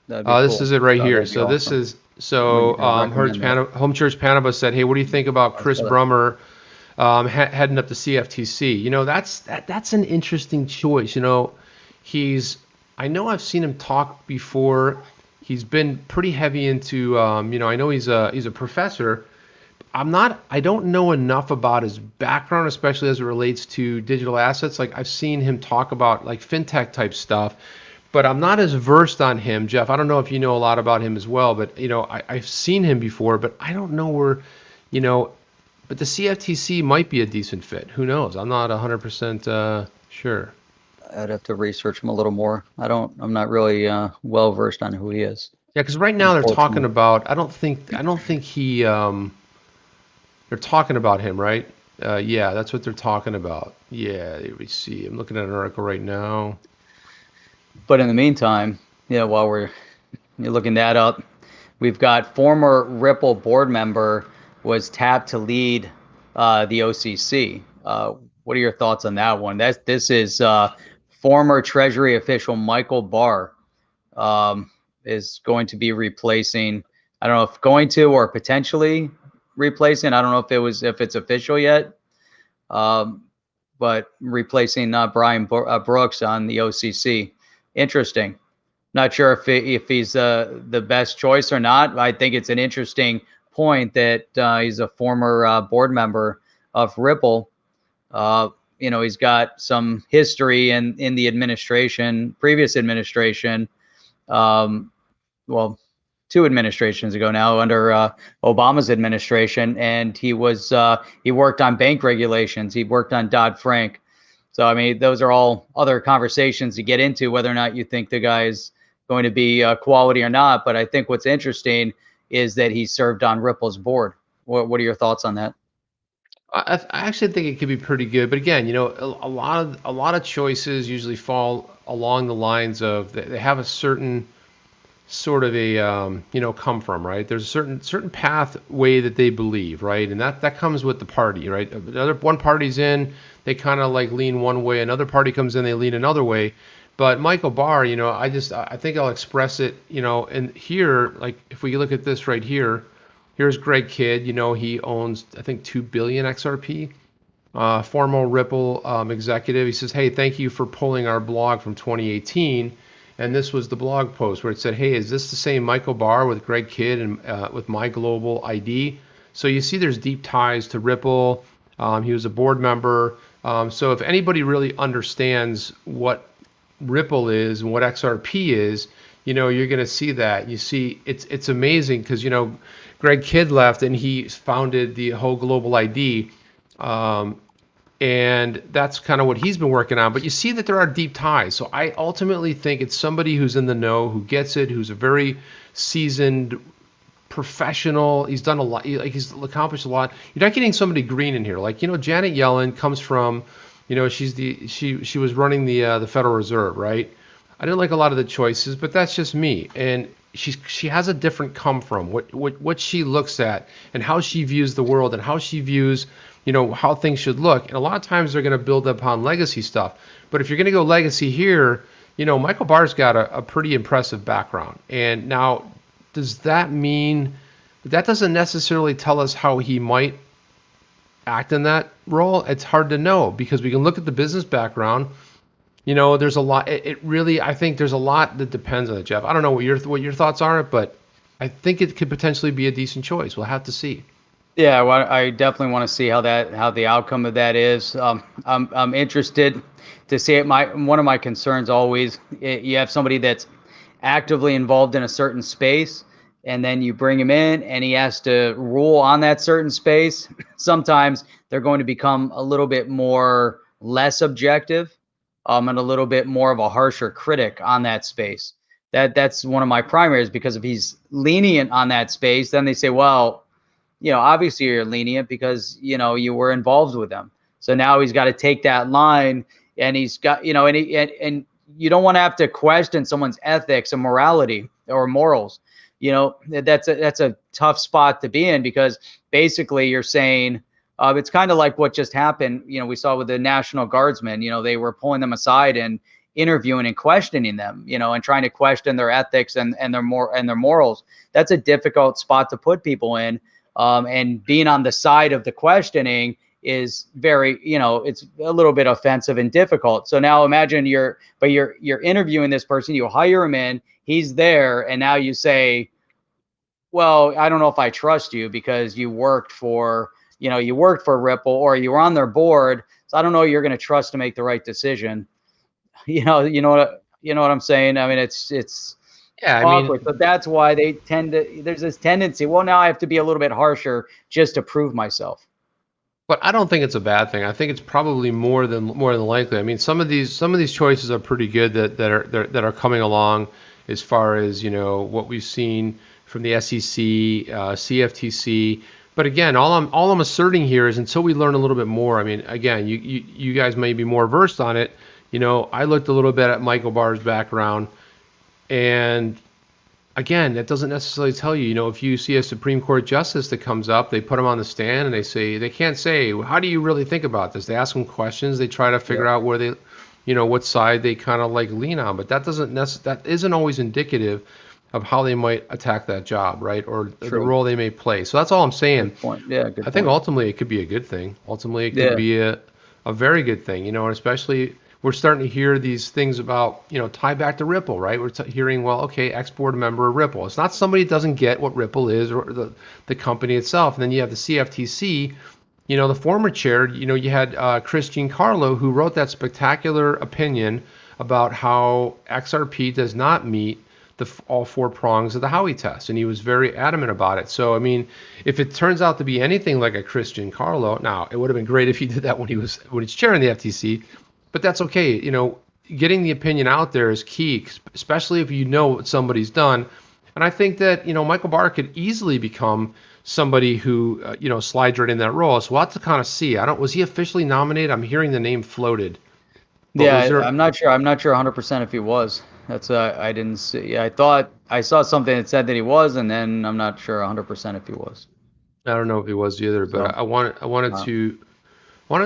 That'd be cool. This is it right here. That'd be So this awesome. is Home Church Panama said, hey, what do you think about Chris Brummer heading up the CFTC? That's an interesting choice. I know I've seen him talk before. He's been pretty heavy into, I know he's a professor. I don't know enough about his background, especially as it relates to digital assets. Like, I've seen him talk about like fintech type stuff, but I'm not as versed on him. Jeff, I don't know if you know a lot about him as well, but I've seen him before, but I don't know where, but the CFTC might be a decent fit. Who knows? I'm not 100% sure. I'd have to research him a little more. I'm not really well versed on who he is. Yeah, because right now they're talking about. I don't think he. They're talking about him, right? Yeah, that's what they're talking about. Yeah, there we see. I'm looking at an article right now. But in the meantime, while you're looking that up, we've got former Ripple board member was tapped to lead the OCC. What are your thoughts on that one? This is former Treasury official Michael Barr is going to be replacing. I don't know if going to or potentially replacing. I don't know if it's official yet, but replacing Brian Brooks on the OCC. Interesting. Not sure if he's the best choice or not. I think it's an interesting point that he's a former board member of Ripple. he's got some history in the previous administration. Well, 2 administrations ago now, under Obama's administration, and he worked on bank regulations. He worked on Dodd-Frank. So I mean, those are all other conversations to get into, whether or not you think the guy is going to be quality or not. But I think what's interesting is that he served on Ripple's board. What are your thoughts on that? I actually think it could be pretty good, but again, a lot of choices usually fall along the lines of they have a certain sort of a come from, right? There's a certain pathway that they believe, right? And that comes with the party, right? The other one party's in, they kind of like lean one way, another party comes in, they lean another way. But Michael Barr, I think I'll express it, and here, like if we look at this right here, here's Greg Kidd, he owns I think 2 billion XRP. Former Ripple executive. He says, "Hey, thank you for pulling our blog from 2018." And this was the blog post where it said, "Hey, is this the same Michael Barr with Greg Kidd and with my global ID?" So you see there's deep ties to Ripple. He was a board member. So if anybody really understands what Ripple is and what XRP is, you're going to see that. You see, it's amazing because, Greg Kidd left and he founded the whole global ID. And that's kind of what he's been working on. But you see that there are deep ties. So I ultimately think it's somebody who's in the know, who gets it, who's a very seasoned professional. He's done a lot. He's accomplished a lot. You're not getting somebody green in here. Like, Janet Yellen comes from, she was running the Federal Reserve, right? I didn't like a lot of the choices, but that's just me. And she has a different come from, what she looks at and how she views the world and how she views how things should look. And a lot of times they're going to build upon legacy stuff. But if you're going to go legacy here, Michael Barr's got a pretty impressive background. And now, does that mean that doesn't necessarily tell us how he might act in that role? It's hard to know because we can look at the business background. There's a lot. I think there's a lot that depends on it, Jeff. I don't know what your thoughts are, but I think it could potentially be a decent choice. We'll have to see. Yeah, well, I definitely want to see how the outcome of that is. I'm interested to see it. One of my concerns always, you have somebody that's actively involved in a certain space, and then you bring him in, and he has to rule on that certain space. Sometimes they're going to become a little bit less objective, and a little bit more of a harsher critic on that space. That's one of my primaries, because if he's lenient on that space, then they say, well, obviously you're lenient because, you were involved with them. So now he's got to take that line, and he's got, and you don't want to have to question someone's ethics and morality or morals. That's a tough spot to be in, because basically you're saying, it's kind of like what just happened. We saw with the National Guardsmen, they were pulling them aside and interviewing and questioning them, and trying to question their ethics and their morals. That's a difficult spot to put people in. And being on the side of the questioning is very, it's a little bit offensive and difficult. So now imagine you're interviewing this person, you hire him in, he's there, and now you say, well, I don't know if I trust you because you worked for Ripple, or you were on their board. So I don't know you're going to trust to make the right decision. You know what I'm saying? I mean, it's yeah, awkward. But that's why there's this tendency. Well, now I have to be a little bit harsher just to prove myself. But I don't think it's a bad thing. I think it's probably more than likely. I mean, some of these choices are pretty good that are coming along, as far as what we've seen from the SEC, CFTC. But again, all I'm asserting here is, until we learn a little bit more. I mean, again, you guys may be more versed on it. I looked a little bit at Michael Barr's background, and again, that doesn't necessarily tell you. If you see a Supreme Court justice that comes up, they put him on the stand and they can't say, how do you really think about this? They ask him questions. They try to figure out where they, what side they kind of like lean on. But that isn't always indicative of how they might attack that job, right? Or the role they may play. So that's all I'm saying. Good point. Yeah, good I think ultimately it could be a good thing. Ultimately it could be a very good thing, and especially we're starting to hear these things about, tie back to Ripple, right? We're hearing, well, okay, ex-board member of Ripple. It's not somebody that doesn't get what Ripple is, or the company itself. And then you have the CFTC, the former chair, you had Christian Carlo, who wrote that spectacular opinion about how XRP does not meet all four prongs of the Howey test, and he was very adamant about it. So, I mean, if it turns out to be anything like a Christian Carlo, now it would have been great if he did that when he's chairing the FTC, but that's okay. Getting the opinion out there is key, especially if you know what somebody's done. And I think that Michael Barr could easily become somebody who slides right in that role. So we'll have to kind of see. Was he officially nominated? I'm hearing the name floated. Yeah, I'm not sure 100% if he was. That's I didn't see. Yeah, I thought I saw something that said that he was, and then I'm not sure 100% if he was. I don't know if he was either, but I wanted to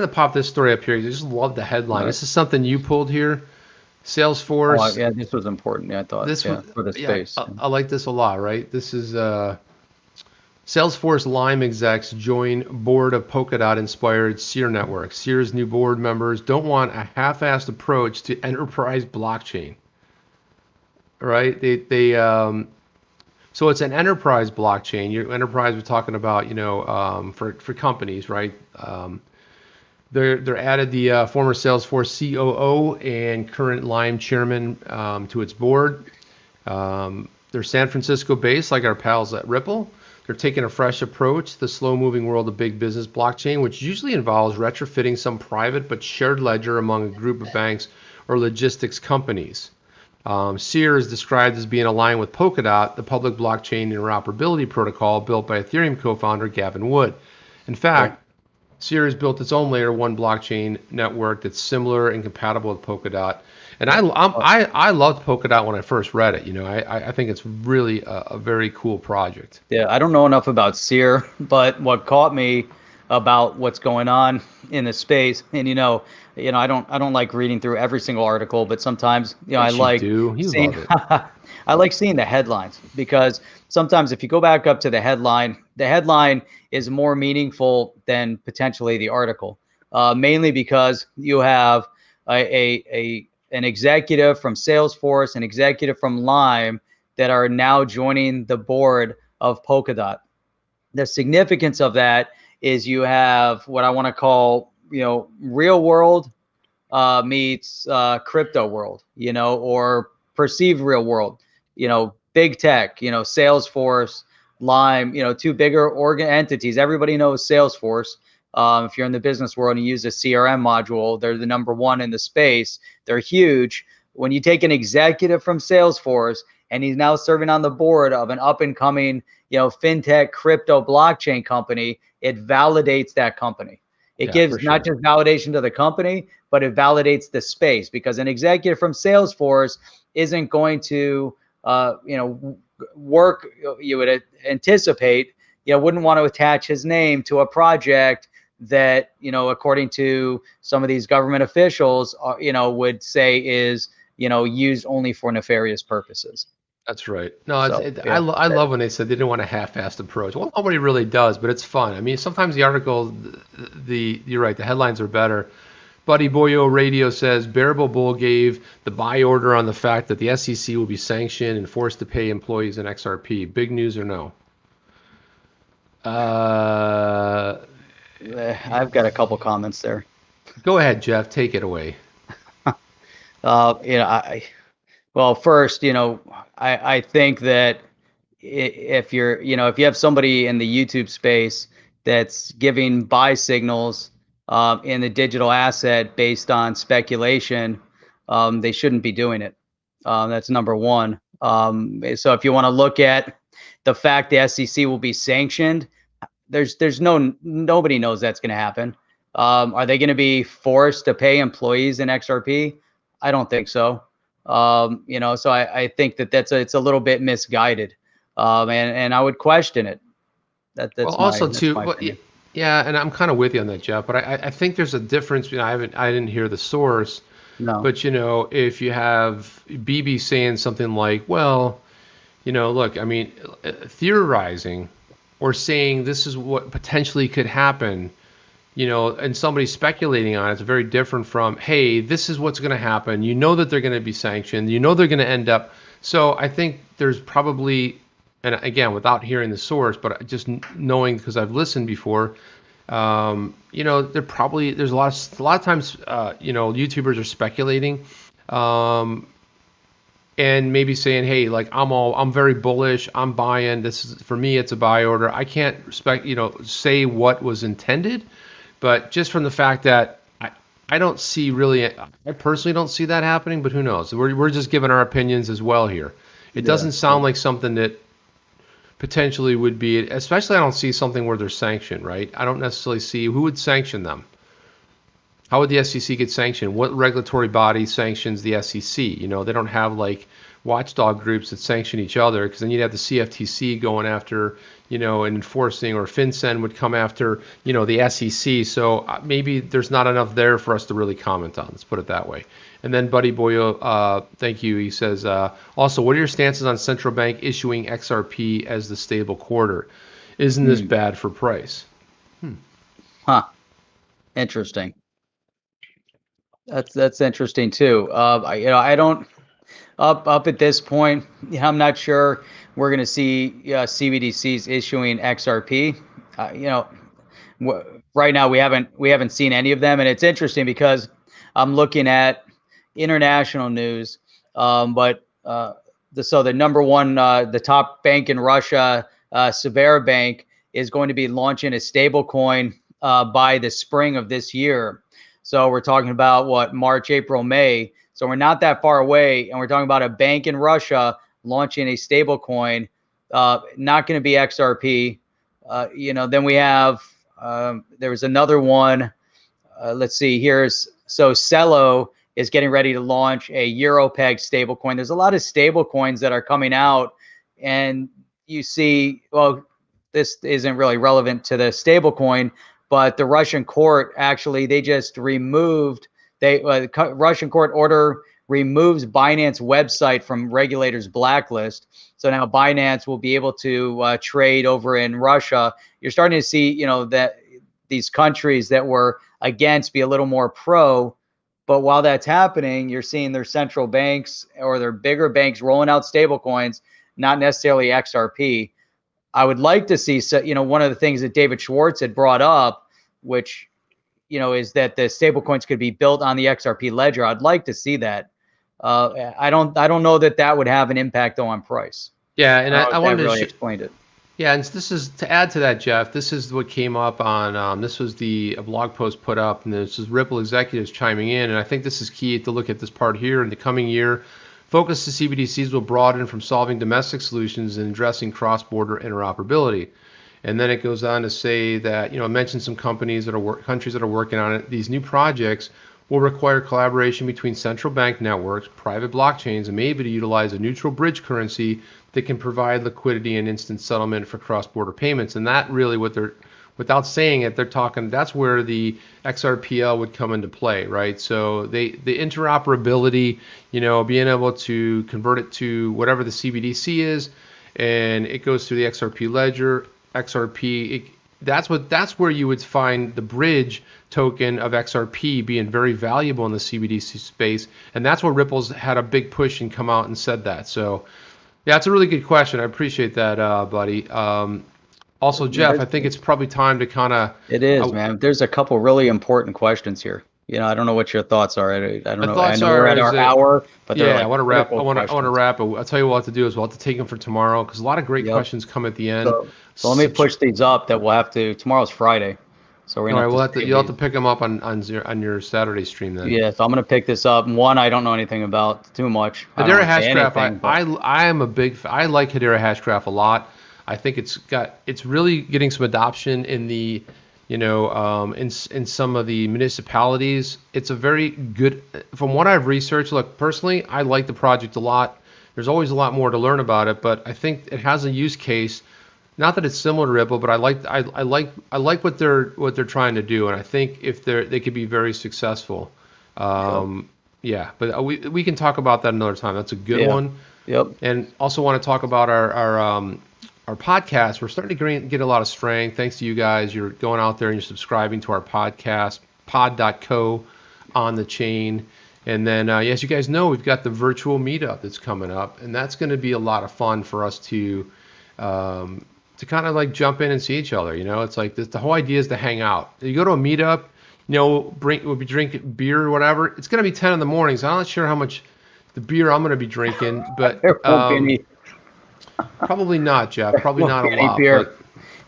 pop this story up here. I just love the headline. Right. This is something you pulled here. Salesforce. Yeah, this was important. Yeah, I thought for the space. I like this a lot. Right. This is Salesforce Lime execs join board of Polkadot-inspired Seer network. Seer's new board members don't want a half-assed approach to enterprise blockchain. Right? So it's an enterprise blockchain. Your enterprise, we're talking about, for companies, right? They're added the former Salesforce COO and current Lime chairman to its board. They're San Francisco based, like our pals at Ripple. They're taking a fresh approach to the slow-moving world of big business blockchain, which usually involves retrofitting some private but shared ledger among a group of banks or logistics companies. Seer is described as being aligned with Polkadot, the public blockchain interoperability protocol built by Ethereum co-founder Gavin Wood. In fact, Seer has built its own layer 1 blockchain network that's similar and compatible with Polkadot. And I loved Polkadot when I first read it. I think it's really a very cool project. Yeah, I don't know enough about Seer, but what caught me about what's going on in the space, and I don't like reading through every single article, but sometimes I like seeing I like seeing the headlines, because sometimes if you go back up to the headline is more meaningful than potentially the article, mainly because you have an executive from Salesforce, an executive from Lime that are now joining the board of Polkadot. The significance of that is you have what I want to call, real world meets crypto world, or perceived real world, big tech, Salesforce, Lime, two bigger entities. Everybody knows Salesforce. If you're in the business world and you use a CRM module, they're the number one in the space. They're huge. When you take an executive from Salesforce and he's now serving on the board of an up and coming, fintech crypto blockchain company, it validates that company. It gives not just validation to the company, but it validates the space, because an executive from Salesforce isn't going to, work. You would anticipate, wouldn't want to attach his name to a project that, according to some of these government officials, would say is, used only for nefarious purposes. That's right. No, I love when they said they didn't want a half-assed approach. Well, nobody really does, but it's fun. I mean, sometimes the article, you're right, the headlines are better. Buddy Boyo Radio says Bearable Bull gave the buy order on the fact that the SEC will be sanctioned and forced to pay employees in XRP. Big news or no? I've got a couple comments there. Go ahead, Jeff. Take it away. Well, first, I think that if you have somebody in the YouTube space that's giving buy signals in the digital asset based on speculation, they shouldn't be doing it. That's number one. So if you want to look at the fact the SEC will be sanctioned, nobody knows that's going to happen. Are they going to be forced to pay employees in XRP? I don't think so. So I think that it's a little bit misguided, and I would question it. That's yeah, and I'm kind of with you on that, Jeff. But I think there's a difference. I didn't hear the source. No. But if you have BB saying something like, well, look, I mean, theorizing or saying this is what potentially could happen, and somebody speculating on it, it's very different from, hey, this is what's going to happen. That they're going to be sanctioned. They're going to end up. So I think there's probably, and again, without hearing the source, but just knowing, because I've listened before, There's a lot of times, YouTubers are speculating, and maybe saying, hey, like I'm very bullish, I'm buying. This is, for me, it's a buy order. I can't say what was intended, but just from the fact that I don't see really, I personally don't see that happening, but who knows? We're just giving our opinions as well here. It doesn't sound like something that potentially would be, especially I don't see something where they're sanctioned, right? I don't necessarily see who would sanction them. How would the SEC get sanctioned? What regulatory body sanctions the SEC? They don't have like watchdog groups that sanction each other, because then you'd have the CFTC going after, and enforcing, or FinCEN would come after, the SEC. So maybe there's not enough there for us to really comment on. Let's put it that way. And then Buddy Boyo, thank you. He says, also, what are your stances on central bank issuing XRP as the stable quarter? Isn't this bad for price? Huh. Interesting. That's interesting too. I don't up at this point. I'm not sure we're going to see CBDCs issuing XRP. Right now we haven't seen any of them, and it's interesting because I'm looking at international news. But the number one, the top bank in Russia, Severa Bank, is going to be launching a stable coin by the spring of this year. So we're talking about what, March, April, May. So we're not that far away, and we're talking about a bank in Russia launching a stable coin, not going to be XRP. Then we have, there was another one. Let's see, Celo is getting ready to launch a EuroPeg stablecoin. There's a lot of stablecoins that are coming out, and you see, well, this isn't really relevant to the stablecoin, but the Russian court actually, they just removed, Russian court order removes Binance website from regulators' blacklist. So now Binance will be able to trade over in Russia. You're starting to see, that these countries that were against be a little more pro. But while that's happening, you're seeing their central banks or their bigger banks rolling out stable coins, not necessarily XRP. I would like to see, one of the things that David Schwartz had brought up, which, is that the stable coins could be built on the XRP ledger. I'd like to see that. I don't know that would have an impact though on price. Yeah, and I wanted really to explain it. Yeah, and this is to add to that, Jeff. This is what came up on. This was a blog post put up, and this is Ripple executives chiming in, and I think this is key to look at this part here. In the coming year, focus to CBDCs will broaden from solving domestic solutions and addressing cross-border interoperability. And then it goes on to say that, mention some countries that are working on it. These new projects will require collaboration between central bank networks, private blockchains, and maybe to utilize a neutral bridge currency that can provide liquidity and instant settlement for cross-border payments. And that really, without saying it, they're talking, that's where the XRPL would come into play, right? So the interoperability, being able to convert it to whatever the CBDC is, and it goes through the XRP ledger, XRP, that's where you would find the bridge token of XRP being very valuable in the CBDC space, and that's where Ripple's had a big push and come out and said that. So yeah, it's a really good question. I appreciate that, buddy. Also, Jeff, I think it's probably time to kind of... It is, man. There's a couple really important questions here. I don't know what your thoughts are. I don't know. I know we're at our hour, but yeah, I want to wrap. I want to wrap. I'll tell you what to do is we'll have to take them for tomorrow, because a lot of great questions come at the end. So let me push these up. That we'll have to. Tomorrow's Friday, so we're gonna. You'll have to pick them up on your Saturday stream then. Yeah, so I'm gonna pick this up. One, I don't know anything about too much. Hedera Hashgraph. I am a big. I like Hedera Hashgraph a lot. I think it's really getting some adoption in the, in some of the municipalities. It's a very good, from what I've researched. Look, personally, I like the project a lot. There's always a lot more to learn about it, but I think it has a use case. Not that it's similar to Ripple, but I like what they're trying to do, and I think if they could be very successful. Yeah, but we can talk about that another time. That's a good one. Yep. And also want to talk about our podcast. We're starting to get a lot of strength thanks to you guys. You're going out there and you're subscribing to our podcast, pod.co on the chain. And then, as you guys know, we've got the virtual meetup that's coming up, and that's going to be a lot of fun for us to to kind of like jump in and see each other. You know, it's like this, the whole idea is to hang out. You go to a meetup, you know, we'll be drinking beer or whatever. It's going to be 10 in the morning, so I'm not sure how much the beer I'm going to be drinking, but There won't be any, probably not, Jeff. Probably not a any lot. beer. But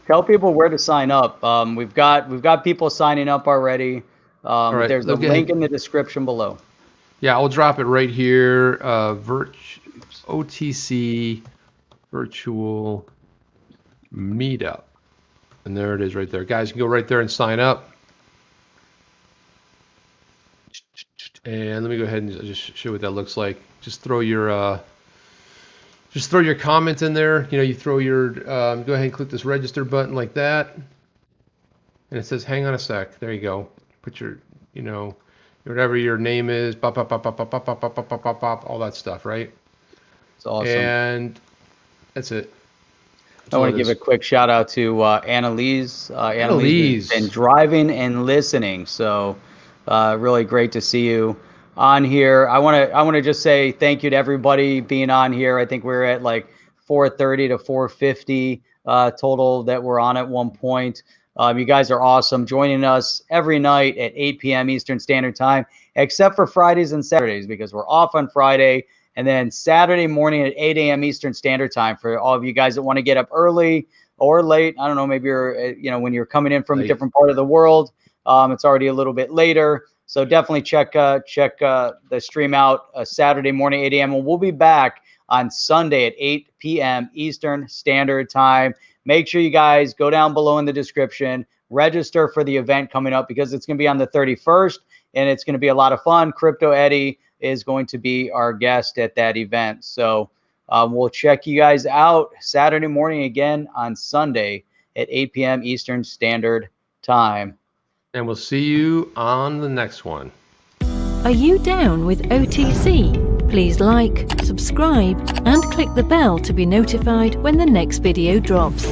Tell people where to sign up. We've got people signing up already. right, There's a okay. link in the description below. yeah, I'll drop it right here. OTC virtual meetup, and there it is right there. Guys, you can go right there and sign up. And let me go ahead and just show you what that looks like. Just throw your comment in there. You know, you throw your go ahead and click this register button like that, and it says hang on a sec. There you go. Put your, you know, whatever your name is, pop, pop, pop, pop, pop, pop, pop, pop, pop, pop, pop, all that stuff, right? It's awesome. And that's it. I want to give a quick shout out to Annalise. Annalise has been driving and listening, so really great to see you on here. I want to just say thank you to everybody being on here. I think we're at like 430 to 450 total that were on at one point. You guys are awesome, joining us every night at 8 p.m. Eastern Standard Time, except for Fridays and Saturdays because we're off on Friday. And then Saturday morning at 8 a.m. Eastern Standard Time for all of you guys that want to get up early or late. I don't know, maybe you're, you know, when you're coming in from a different part of the world, it's already a little bit later. So definitely check the stream out Saturday morning, 8 a.m. And we'll be back on Sunday at 8 p.m. Eastern Standard Time. Make sure you guys go down below in the description, register for the event coming up because it's going to be on the 31st and it's going to be a lot of fun. Crypto Eddie is going to be our guest at that event. So we'll check you guys out Saturday morning again on Sunday at 8 p.m. Eastern Standard Time. And we'll see you on the next one. Are you down with OTC? Please like, subscribe, and click the bell to be notified when the next video drops.